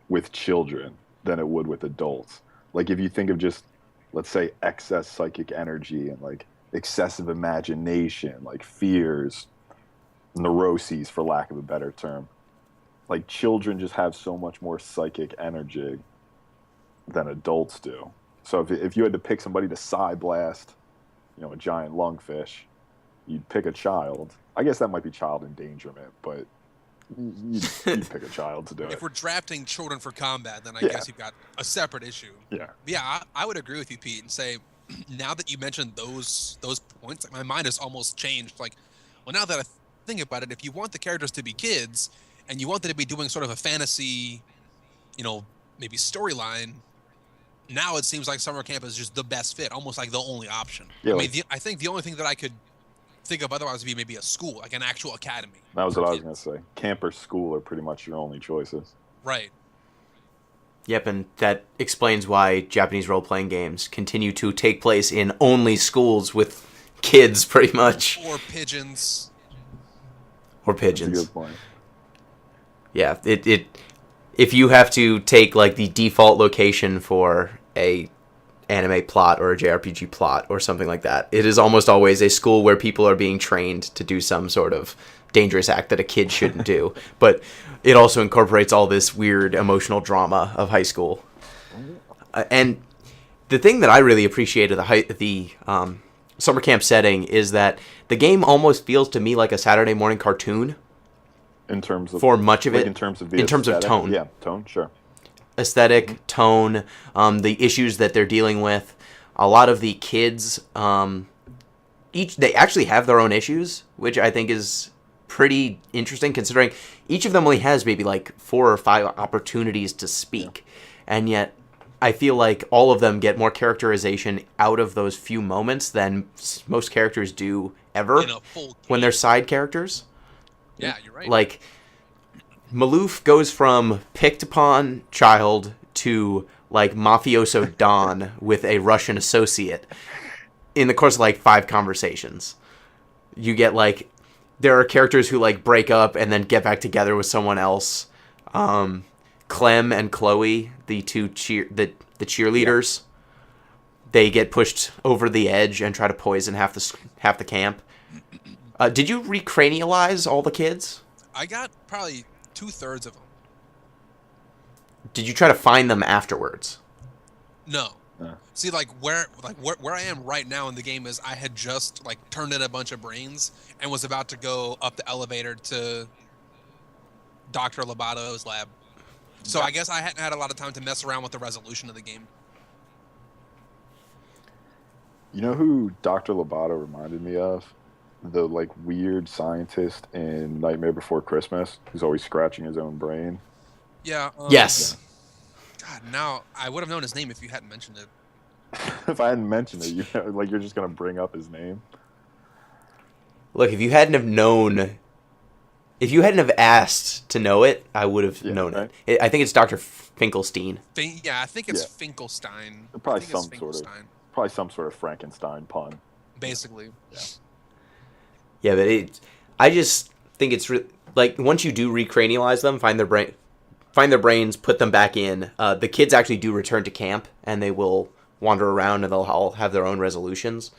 with children than it would with adults. Like, if you think of just, let's say, excess psychic energy and like excessive imagination, like fears, neuroses, for lack of a better term. Like, children just have so much more psychic energy than adults do. So if you had to pick somebody to psi blast, a giant lungfish, you'd pick a child. I guess that might be child endangerment, but you'd pick a child to do it. If we're drafting children for combat, then I Yeah. guess you've got a separate issue. Yeah. Yeah, I would agree with you, Pete, and say, now that you mentioned those points, like, my mind has almost changed. Like, well, now that I think about it, if you want the characters to be kids and you want them to be doing sort of a fantasy, maybe storyline, now it seems like summer camp is just the best fit, almost like the only option. Yeah, I mean, I think the only thing that I could think of otherwise would be maybe a school, like an actual academy. That was for what I was kids. going to say. Camp or school are pretty much your only choices. Right. Yep, and that explains why Japanese role-playing games continue to take place in only schools with kids, pretty much. Or pigeons. Or That's a pigeons. good point. Yeah, if you have to take like the default location for a anime plot or a JRPG plot or something like that, it is almost always a school where people are being trained to do some sort of dangerous act that a kid shouldn't do. But it also incorporates all this weird emotional drama of high school. And the thing that I really appreciated the summer camp setting is that the game almost feels to me like a Saturday morning cartoon. In terms of For much of like it, in terms of in terms of aesthetic? tone. Yeah, tone, sure. Aesthetic, tone, the issues that they're dealing with. A lot of the kids, they actually have their own issues, which I think is pretty interesting, considering each of them only has maybe like 4 or 5 opportunities to speak, and yet I feel like all of them get more characterization out of those few moments than most characters do ever In a full when game. they're side characters. Yeah, you're right. Like, Maloof goes from picked upon child to, like, mafioso Don with a Russian associate in the course of, like, 5 conversations. You get, like, there are characters who, like, break up and then get back together with someone else. Clem and Chloe, the two the cheerleaders, they get pushed over the edge and try to poison half the camp. Did you recranialize all the kids? I got probably 2/3 of them. Did you try to find them afterwards? No. Yeah. See, where I am right now in the game is I had just turned in a bunch of brains and was about to go up the elevator to Dr. Lobato's lab. So I guess I hadn't had a lot of time to mess around with the resolution of the game. You know who Dr. Lobato reminded me of? The weird scientist in Nightmare Before Christmas who's always scratching his own brain. Yeah. Yes. God, now I would have known his name if you hadn't mentioned it. If I hadn't mentioned it, you're just gonna bring up his name. Look, if you hadn't have asked to know it, I would have known right? it. I think it's Dr. Finkelstein. Yeah, I think it's Yeah. Finkelstein. Probably I think it's some sort of Frankenstein pun. Basically. Yeah, but I just think it's once you do recranialize them, find their brains, put them back in. The kids actually do return to camp, and they will wander around, and they'll all have their own resolutions.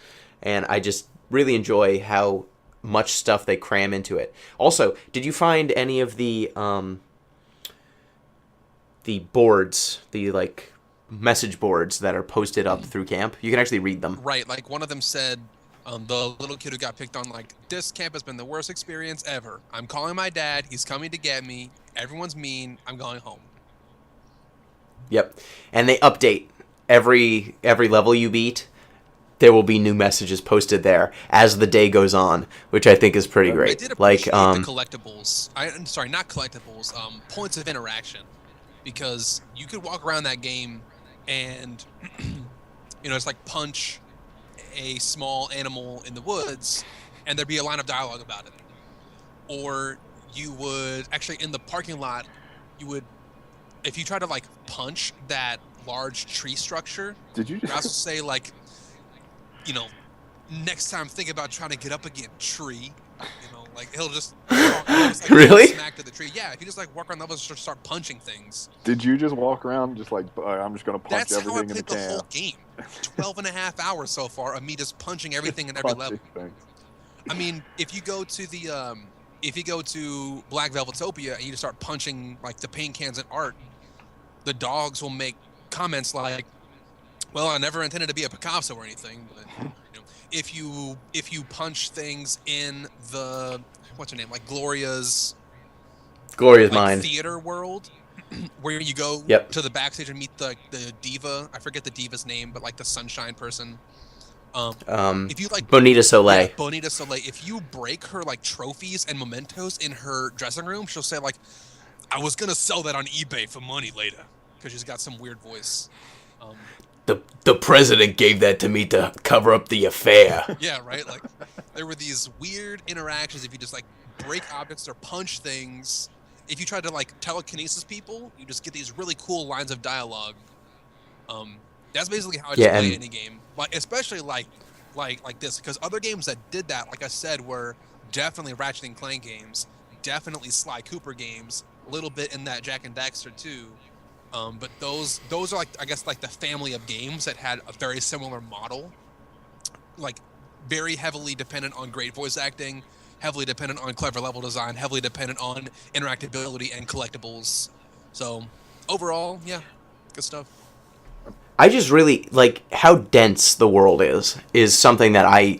And I just really enjoy how much stuff they cram into it. Also, did you find any of the boards, the like message boards that are posted up through camp? You can actually read them. Right, like one of them said, the little kid who got picked on, like, this camp has been the worst experience ever. I'm calling my dad. He's coming to get me. Everyone's mean. I'm going home. Yep. And they update every level you beat. There will be new messages posted there as the day goes on, which I think is pretty great. I did appreciate the collectibles. I'm sorry, not collectibles. Points of interaction, because you could walk around that game and it's like punch a small animal in the woods, and there'd be a line of dialogue about it. Or you would actually, in the parking lot, if you try to like punch that large tree structure, Did you also say like, next time think about trying to get up again, tree. Like he'll just really smack to the tree. Yeah, if you just like walk around levels and start punching things. Did you just walk around just like, I'm just gonna punch That's everything in the how I played the whole game. 12 and a half hours so far of me just punching everything in every level. Things. I mean, if you go to Black Velvetopia and you just start punching like the paint cans and art, the dogs will make comments like, "Well, I never intended to be a Picasso or anything." But if you punch things in the what's her name, like Gloria's mind theater world, where you go to the backstage and meet the diva. I forget the diva's name, but like the sunshine person. If you like Bonita Soleil. Yeah, Bonita Soleil. If you break her like trophies and mementos in her dressing room, she'll say like, "I was gonna sell that on eBay for money later," because she's got some weird voice. The president gave that to me to cover up the affair. Yeah, right. Like there were these weird interactions. If you just like break objects or punch things, if you try to like telekinesis people, you just get these really cool lines of dialogue. That's basically how I just play any game. Like especially like this, because other games that did that, like I said, were definitely Ratchet and Clank games, definitely Sly Cooper games, a little bit in that Jak and Daxter too. But those are like, I guess, like the family of games that had a very similar model, like very heavily dependent on great voice acting, heavily dependent on clever level design, heavily dependent on interactability and collectibles. So overall, yeah, good stuff. I just really like how dense the world is something that I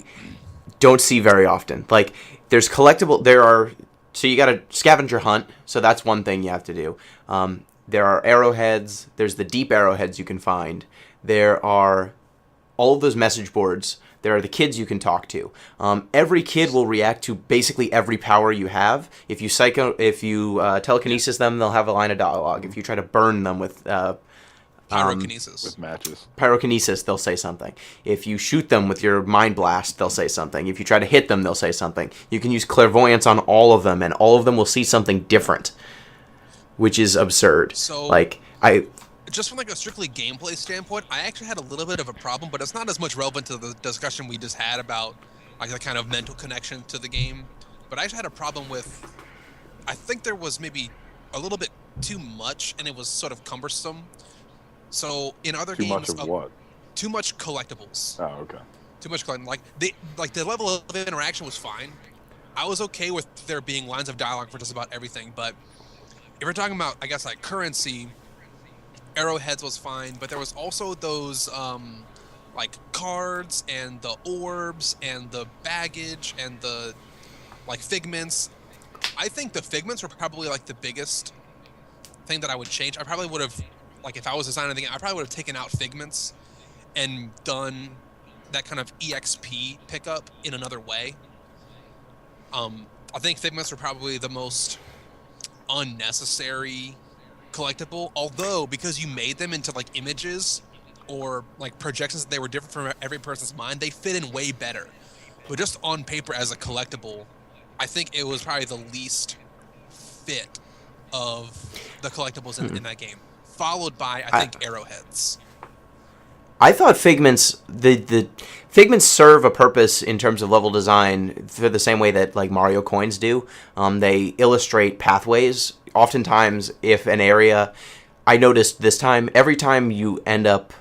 don't see very often. Like there's so you got a scavenger hunt, so that's one thing you have to do. There are arrowheads. There's the deep arrowheads you can find. There are all of those message boards. There are the kids you can talk to. Every kid will react to basically every power you have. If you telekinesis them, they'll have a line of dialogue. If you try to burn them with pyrokinesis, with matches, pyrokinesis, they'll say something. If you shoot them with your mind blast, they'll say something. If you try to hit them, they'll say something. You can use clairvoyance on all of them, and all of them will see something different, which is absurd. So, just from like a strictly gameplay standpoint, I actually had a little bit of a problem, but it's not as much relevant to the discussion we just had about like the kind of mental connection to the game. But I actually had a problem with, I think there was maybe a little bit too much, and it was sort of cumbersome. So in other games, too much of what? Too much collectibles. Oh, okay. Too much collectibles. Like the level of interaction was fine. I was okay with there being lines of dialogue for just about everything, but if we're talking about, I guess, like currency, arrowheads was fine, but there was also those like cards and the orbs and the baggage and the like figments. I think the figments were probably like the biggest thing that I would change. I probably would have, like, if I was designing the game, I probably would have taken out figments and done that kind of EXP pickup in another way. I think figments were probably the most unnecessary collectible, although because you made them into like images or like projections that they were different from every person's mind, they fit in way better. But just on paper as a collectible, I think it was probably the least fit of the collectibles in that game, followed by I think arrowheads. I thought figments, the figments serve a purpose in terms of level design for the same way that like Mario coins do. They illustrate pathways. Oftentimes, if an area, I noticed this time, every time you end up,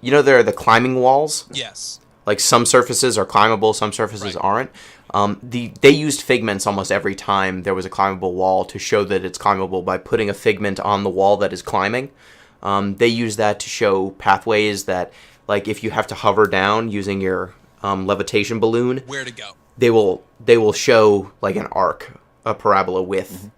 there are the climbing walls. Yes. Like some surfaces are climbable, some surfaces aren't. They used figments almost every time there was a climbable wall to show that it's climbable by putting a figment on the wall that is climbing. They use that to show pathways that, like, if you have to hover down using your levitation balloon, where to go. They will show like an arc, a parabola with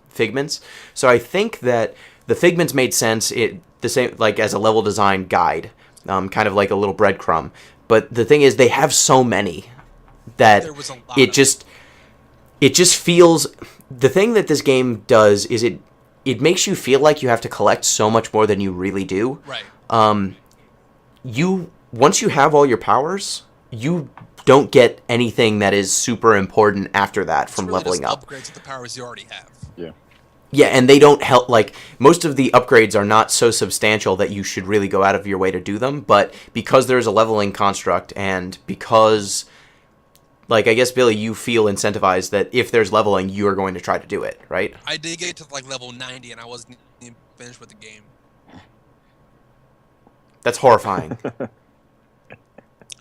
figments. So I think that the figments made sense. The same like as a level design guide, kind of like a little breadcrumb. But the thing is, they have so many that There was a lot it just feels. The thing that this game does is it makes you feel like you have to collect so much more than you really do. Right. Once you have all your powers, you don't get anything that is super important after that from It's really leveling just up. upgrades to the powers you already have. Yeah. Yeah, and they don't help. Like, most of the upgrades are not so substantial that you should really go out of your way to do them, but because there's a leveling construct, and because, like, I guess, Billy, you feel incentivized that if there's leveling, you are going to try to do it, right? I did get to like level 90 and I wasn't even finished with the game. That's horrifying.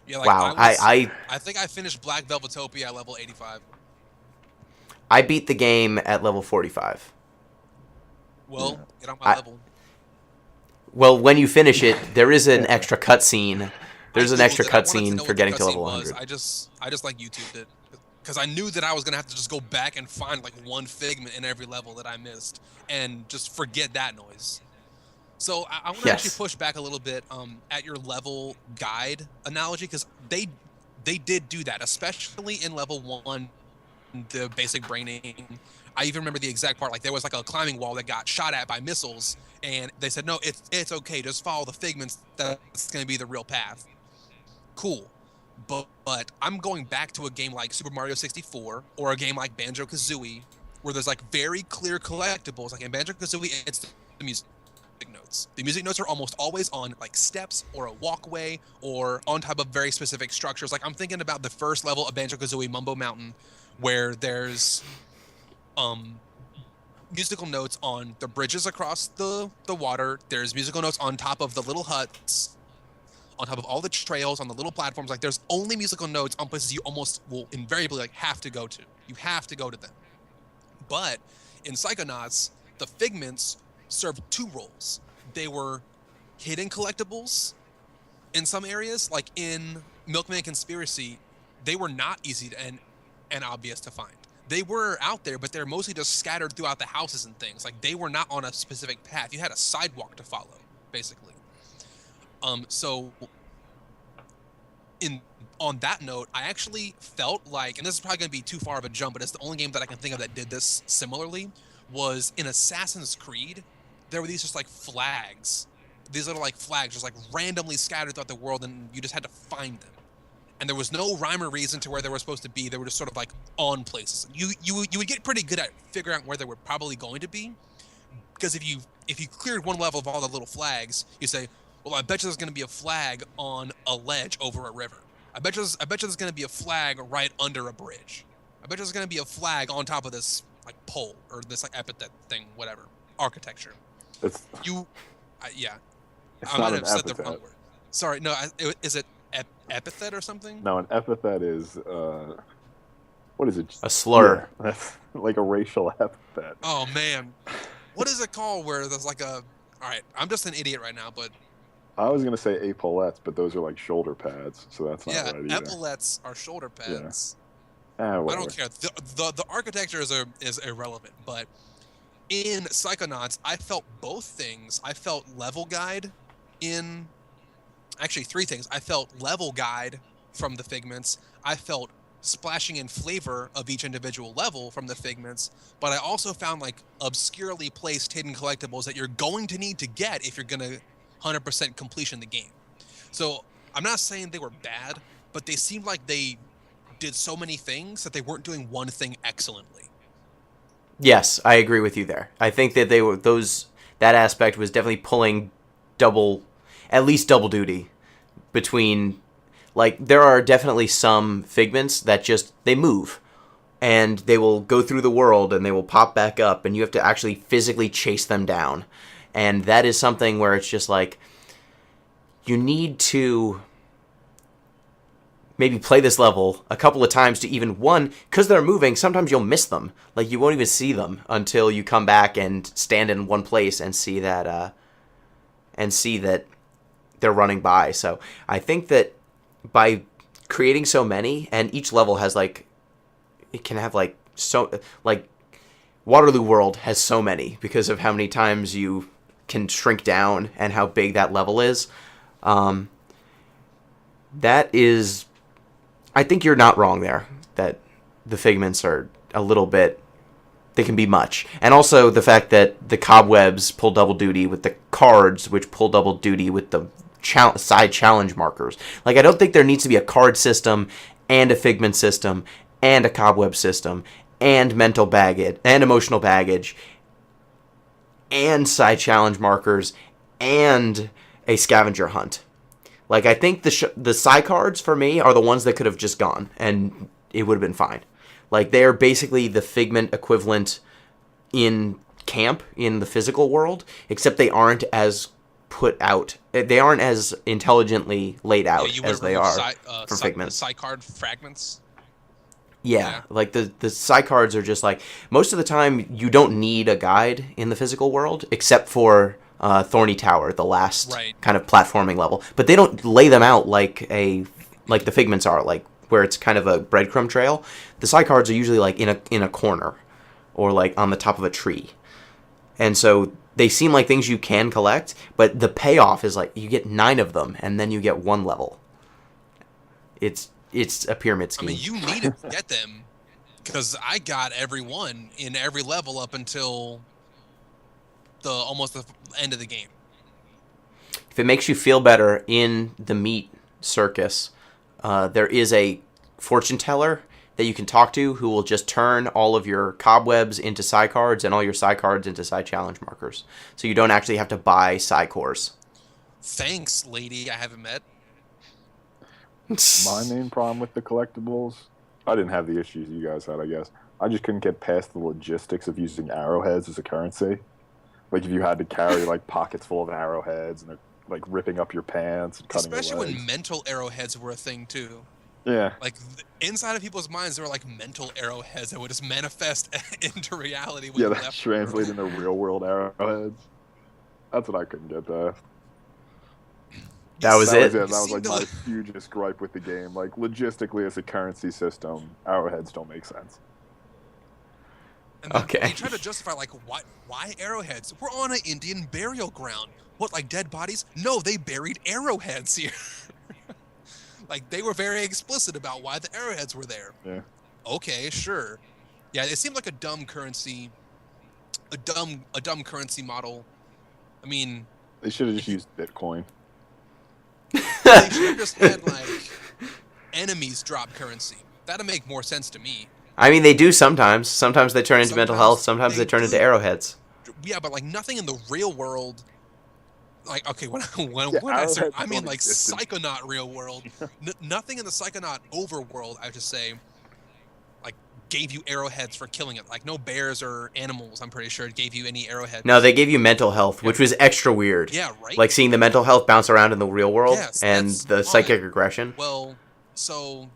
Yeah, like Wow, I think I finished Black Velvetopia at level 85. I beat the game at level 45. Well, get on my level. Well, when you finish it, there is an extra cutscene. There's an I extra Googled it. I wanted to cutscene know for what the getting to cutscene level was. 100. I just like YouTubed it because I knew that I was gonna have to just go back and find like one figment in every level that I missed and just forget that noise. So I want to actually push back a little bit at your level guide analogy because they did do that, especially in level 1, the basic braining. I even remember the exact part, like there was like a climbing wall that got shot at by missiles, and they said, no, it's okay, just follow the figments, that's going to be the real path. Cool. But I'm going back to a game like Super Mario 64 or a game like Banjo-Kazooie where there's like very clear collectibles. Like in Banjo-Kazooie, it's the music notes. The music notes are almost always on like steps or a walkway or on top of very specific structures. Like I'm thinking about the first level of Banjo-Kazooie, Mumbo Mountain, where there's musical notes on the bridges across the water. There's musical notes on top of the little huts, on top of all the trails, on the little platforms. Like there's only musical notes on places you almost will invariably like have to go to. You have to go to them. But in Psychonauts, the figments served two roles. They were hidden collectibles in some areas, like in Milkman Conspiracy, they were not easy and obvious to find. They were out there, but they're mostly just scattered throughout the houses and things. Like they were not on a specific path. You had a sidewalk to follow, basically. So on that note, I actually felt like, and this is probably going to be too far of a jump, but it's the only game that I can think of that did this similarly, was in Assassin's Creed. There were these just like flags, these little like flags just like randomly scattered throughout the world, and you just had to find them. And there was no rhyme or reason to where they were supposed to be. They were just sort of like on places. You would get pretty good at figuring out where they were probably going to be, because if you cleared one level of all the little flags, you say, well, I bet you there's going to be a flag on a ledge over a river. I bet you there's going to be a flag right under a bridge. I bet you there's going to be a flag on top of this like pole or this like epithet thing, whatever, architecture. It's yeah. It's I not might an have said the epithet. wrong word. Sorry, no. Is it epithet or something? No, an epithet is what is it? A slur. Yeah, that's like a racial epithet. Oh man, what is it called? Where there's like a. All right, I'm just an idiot right now, but I was gonna say epaulettes, but those are like shoulder pads, so that's not yeah, right either. epaulettes are shoulder pads. I I don't care. The architecture is irrelevant, but in Psychonauts, I felt both things. I felt level guide in. Actually, three things. I felt level guide from the figments. I felt splashing in flavor of each individual level from the figments, but I also found like obscurely placed hidden collectibles that you're going to need to get if you're going to 100% completion the game. So I'm not saying they were bad, but they seemed like they did so many things that they weren't doing one thing excellently. Yes, I agree with you there. I think that that aspect was definitely pulling at least double duty between, like, there are definitely some figments that just, they move and they will go through the world and they will pop back up and you have to actually physically chase them down. And that is something where it's just like, you need to maybe play this level a couple of times to even, one, because they're moving, sometimes you'll miss them. Like, you won't even see them until you come back and stand in one place and see that they're running by. So I think that by creating so many, and each level has like, it can have like, so, like, Waterloo World has so many because of how many times you can shrink down and how big that level is. That is, I think you're not wrong there, that the figments are a little bit, they can be much. And also the fact that the cobwebs pull double duty with the cards, which pull double duty with the side challenge markers. Like, I don't think there needs to be a card system and a figment system and a cobweb system and mental baggage and emotional baggage and side challenge markers and a scavenger hunt. Like, I think the psi cards for me are the ones that could have just gone and it would have been fine. Like, they're basically the figment equivalent in camp in the physical world, except they aren't as put out. They aren't as intelligently laid out as they are for figments. The psi card fragments. Yeah, like the psi cards are just like, most of the time you don't need a guide in the physical world except for Thorny Tower, the last kind of platforming level. But they don't lay them out like the figments are, like where it's kind of a breadcrumb trail. The psi cards are usually like in a corner or like on the top of a tree. And so they seem like things you can collect, but the payoff is like you get 9 of them and then you get 1 level. It's a pyramid scheme. I mean, you need to get them because I got every one in every level up until almost the end of the game. If it makes you feel better in the meat circus, there is a fortune teller that you can talk to who will just turn all of your cobwebs into psi cards and all your psi cards into psi challenge markers. So you don't actually have to buy psi cores. Thanks, lady I haven't met. My main problem with the collectibles, I didn't have the issues you guys had, I guess. I just couldn't get past the logistics of using arrowheads as a currency. Like, if you had to carry, like, pockets full of arrowheads and they're, like, ripping up your pants and cutting your legs. Especially when mental arrowheads were a thing, too. Yeah. Like, inside of people's minds, there were, like, mental arrowheads that would just manifest into reality. Yeah, that translate into real-world arrowheads. That's what I couldn't get past. That was it? That was like my hugest gripe with the game. Like, logistically, as a currency system, arrowheads don't make sense. And okay. They try to justify, like, why arrowheads? We're on an Indian burial ground. What, like dead bodies? No, they buried arrowheads here. Like, they were very explicit about why the arrowheads were there. Yeah. Okay, sure. Yeah, it seemed like a dumb currency, a dumb currency model. I mean, they should have just used Bitcoin. They should have just had, like, enemies drop currency. That'd make more sense to me. I mean, they do sometimes. Sometimes they turn into mental health. Sometimes they turn into arrows. Yeah, but, like, nothing in the real world. Like, okay, when I say, I mean, like, Psychonaut real world. Nothing in the Psychonaut overworld, I should say, like, gave you arrowheads for killing it. Like, no bears or animals, I'm pretty sure, gave you any arrowheads. No, they gave you mental health, which was extra weird. Yeah, right? Like, seeing the mental health bounce around in the real world and the psychic aggression. Well, so...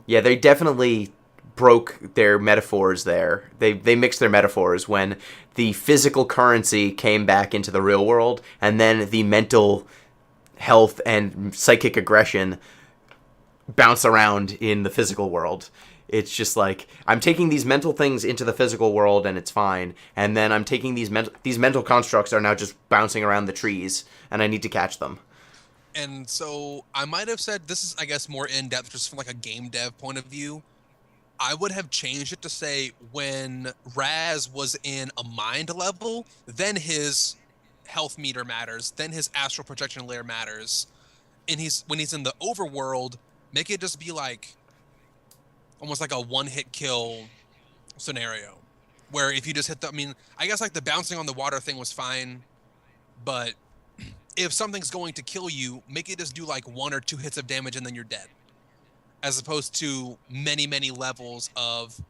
yeah, they definitely broke their metaphors there. They mixed their metaphors when the physical currency came back into the real world, and then the mental health and psychic aggression bounce around in the physical world. It's just like, I'm taking these mental things into the physical world and it's fine, and then I'm taking these mental constructs are now just bouncing around the trees, and I need to catch them. And so I might have said, this is, I guess, more in-depth just from like a game dev point of view. I would have changed it to say when Raz was in a mind level, then his health meter matters, then his astral projection layer matters. And when he's in the overworld, make it just be like almost like a one-hit kill scenario. Where if you just hit I mean, I guess like the bouncing on the water thing was fine, but if something's going to kill you, make it just do like 1 or 2 hits of damage and then you're dead. As opposed to many, many levels of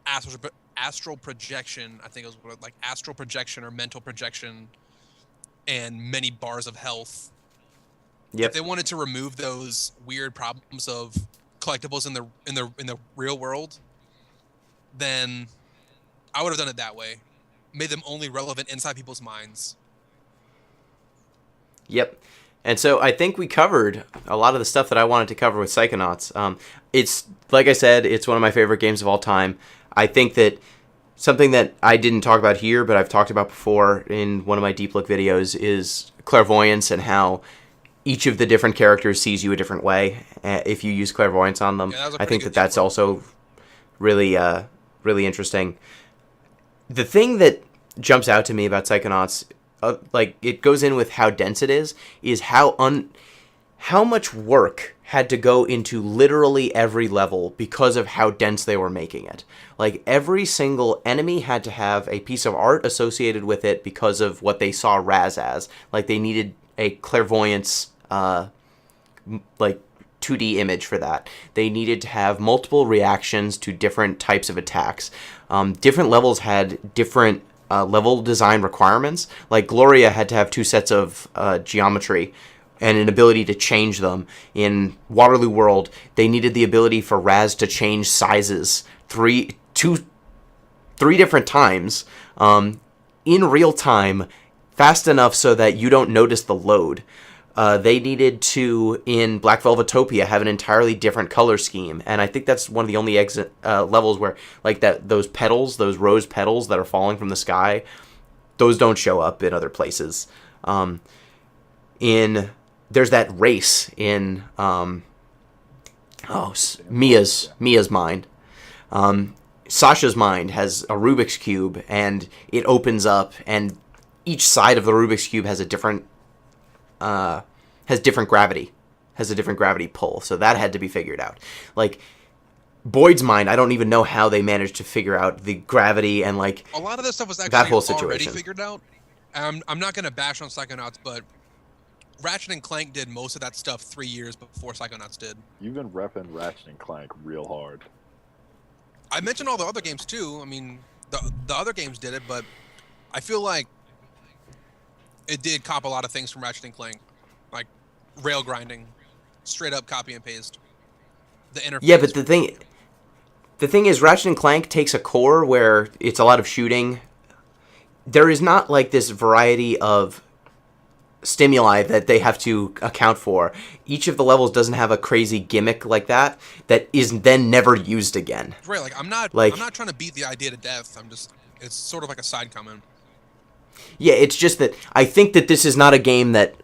astral projection, I think it was like astral projection or mental projection, and many bars of health. Yep. If they wanted to remove those weird problems of collectibles in the real world, then I would have done it that way. Made them only relevant inside people's minds. Yep. And so I think we covered a lot of the stuff that I wanted to cover with Psychonauts. It's, like I said, it's one of my favorite games of all time. I think that something that I didn't talk about here, but I've talked about before in one of my Deep Look videos, is clairvoyance and how each of the different characters sees you a different way if you use clairvoyance on them. Yeah, I think that that's also really, really interesting. The thing that jumps out to me about Psychonauts, like it goes in with how dense it is how much work had to go into literally every level because of how dense they were making it. Like every single enemy had to have a piece of art associated with it because of what they saw Raz as. Like they needed a clairvoyance, like 2D image for that. They needed to have multiple reactions to different types of attacks. Different levels had different level design requirements. Like Gloria had to have 2 sets of geometry and an ability to change them. In Waterloo World, they needed the ability for Raz to change sizes three different times in real time, fast enough so that you don't notice the load. They needed to, in Black Velvetopia, have an entirely different color scheme, and I think that's one of the only levels where, like, those petals, those rose petals that are falling from the sky, those don't show up in other places. There's that race in Mia's mind. Sasha's mind has a Rubik's Cube, and it opens up, and each side of the Rubik's Cube has a different gravity pull, so that had to be figured out. Like Boyd's mind, I don't even know how they managed to figure out the gravity and like a lot of this stuff was actually that whole already situation figured out. I'm not going to bash on Psychonauts, but Ratchet and Clank did most of that stuff 3 years before Psychonauts did. You've been repping Ratchet and Clank real hard. I mentioned all the other games too. I mean, the other games did it, but I feel like it did cop a lot of things from Ratchet and Clank, like rail grinding, straight up copy and paste. The interface. Yeah, but the thing is, Ratchet and Clank takes a core where it's a lot of shooting. There is not like this variety of stimuli that they have to account for. Each of the levels doesn't have a crazy gimmick like that is then never used again. Right, like I'm not trying to beat the idea to death. It's sort of like a side comment. Yeah, it's just that I think that this is not a game that,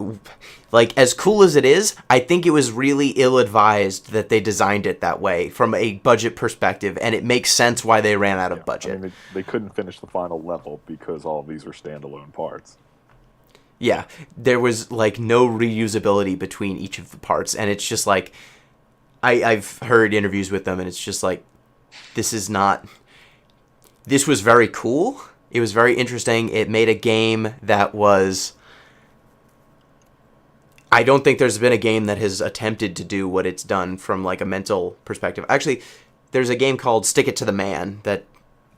like, as cool as it is, I think it was really ill-advised that they designed it that way from a budget perspective, and it makes sense why they ran out of budget. I mean, they couldn't finish the final level because all of these were standalone parts. Yeah, there was, like, no reusability between each of the parts, and it's just, like, I've heard interviews with them, and it's just, like, this was very cool. It was very interesting. It made a game that was... I don't think there's been a game that has attempted to do what it's done from, like, a mental perspective. Actually, there's a game called Stick It to the Man that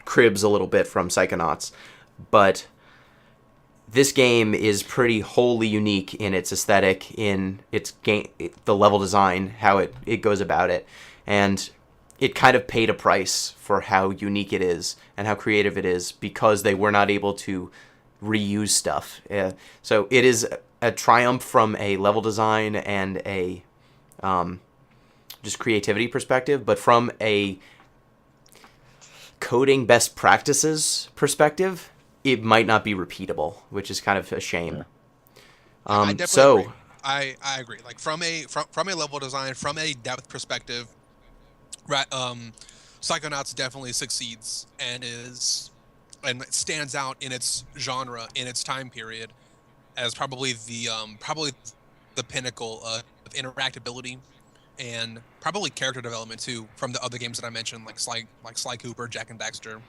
cribs a little bit from Psychonauts, but this game is pretty wholly unique in its aesthetic, in its game, the level design, how it goes about it, and it kind of paid a price for how unique it is and how creative it is because they were not able to reuse stuff. So it is a triumph from a level design and a just creativity perspective, but from a coding best practices perspective, it might not be repeatable, which is kind of a shame. Yeah. I definitely agree. I agree. Like from a level design, from a depth perspective, Psychonauts definitely succeeds and stands out in its genre, in its time period, as probably the pinnacle of interactability and probably character development too, from the other games that I mentioned, like Sly Cooper, Jack and Daxter.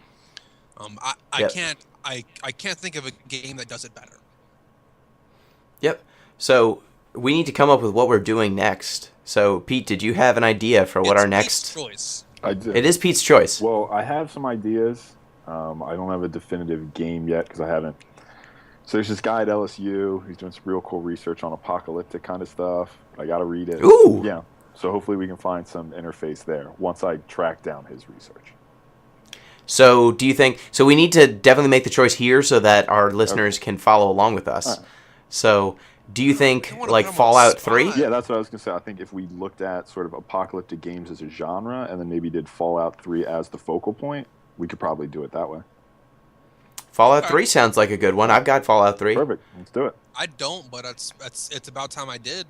I can't think of a game that does it better. Yep. So we need to come up with what we're doing next. So Pete, did you have an idea for what our next? Pete's choice. I did. It is Pete's choice. Well, I have some ideas. I don't have a definitive game yet because I haven't So there's this guy at LSU who's doing some real cool research on apocalyptic kind of stuff. I got to read it. Ooh. Yeah. So hopefully we can find some interface there once I track down his research. So do you think... So we need to definitely make the choice here so that our listeners can follow along with us. Right. So do you think, I wanna like, put 'em on Fallout the 3? spot. Yeah, that's what I was going to say. I think if we looked at sort of apocalyptic games as a genre and then maybe did Fallout 3 as the focal point, we could probably do it that way. Fallout 3 sounds like a good one. I've got Fallout 3. Perfect. Let's do it. I don't, but it's about time I did.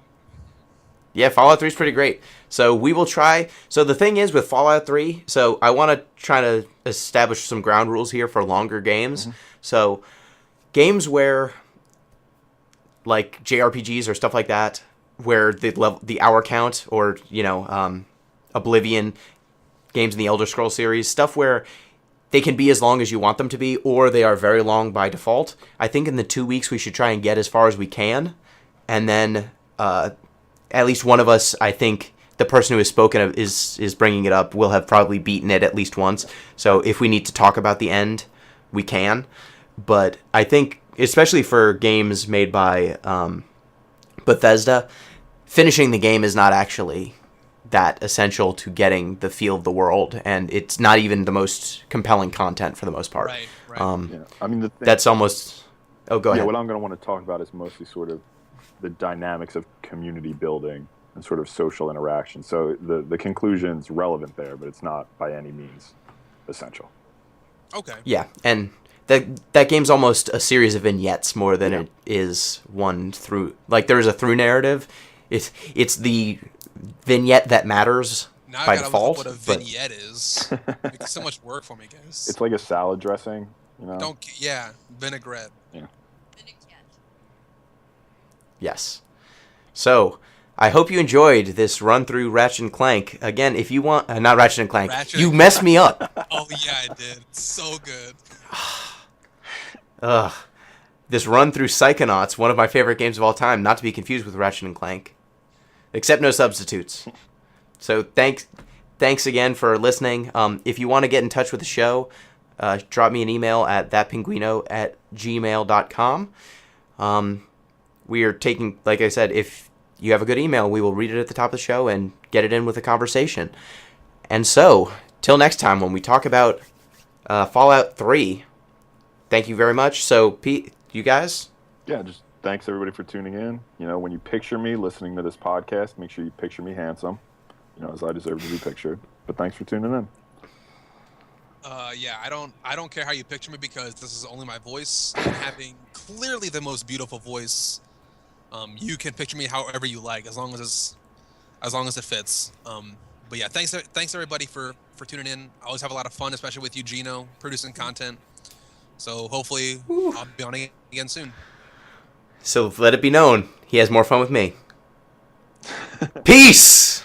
Yeah, Fallout 3 is pretty great. So we will try. So the thing is with Fallout 3, so I want to try to establish some ground rules here for longer games. So games where, like JRPGs or stuff like that, where the hour count, or Oblivion, games in the Elder Scrolls series, stuff where they can be as long as you want them to be, or they are very long by default. I think in the 2 weeks we should try and get as far as we can, and then at least one of us, I think the person who has spoken of is bringing it up, will have probably beaten it at least once. So if we need to talk about the end, we can. But I think, especially for games made by Bethesda, finishing the game is not actually that essential to getting the feel of the world, and it's not even the most compelling content for the most part. Right. Yeah. I mean, That's almost... Oh, go ahead. Yeah, what I'm going to want to talk about is mostly sort of the dynamics of community building and sort of social interaction. So the conclusion's relevant there, but it's not by any means essential. Okay. Yeah, and that game's almost a series of vignettes more than it is one through... Like, there is a through narrative. It's the vignette that matters Now by I gotta default. look up what a vignette is. It's so much work for me, guys. It's like a salad dressing, you know? Vinaigrette. Yeah. Yes. So, I hope you enjoyed this run through Ratchet and Clank. Again, if you want... not Ratchet and Clank. Ratchet You and messed me up. Oh yeah, I did. So good. Ugh. This run through Psychonauts, one of my favorite games of all time, not to be confused with Ratchet and Clank. Except no substitutes. So thanks again for listening. If you want to get in touch with the show, drop me an email at thatpinguino@gmail.com. We are taking, like I said, if you have a good email, we will read it at the top of the show and get it in with a conversation. And so, till next time when we talk about Fallout 3, thank you very much. So, Pete, you guys? Yeah, just thanks everybody for tuning in. You know, when you picture me listening to this podcast, make sure you picture me handsome, as I deserve to be pictured. But thanks for tuning in. Yeah, I don't care how you picture me because this is only my voice. And having clearly the most beautiful voice, you can picture me however you like, as long as it fits. But yeah, thanks everybody for tuning in. I always have a lot of fun, especially with you, Gino, producing content. So hopefully I'll be on again soon. So let it be known, he has more fun with me. Peace!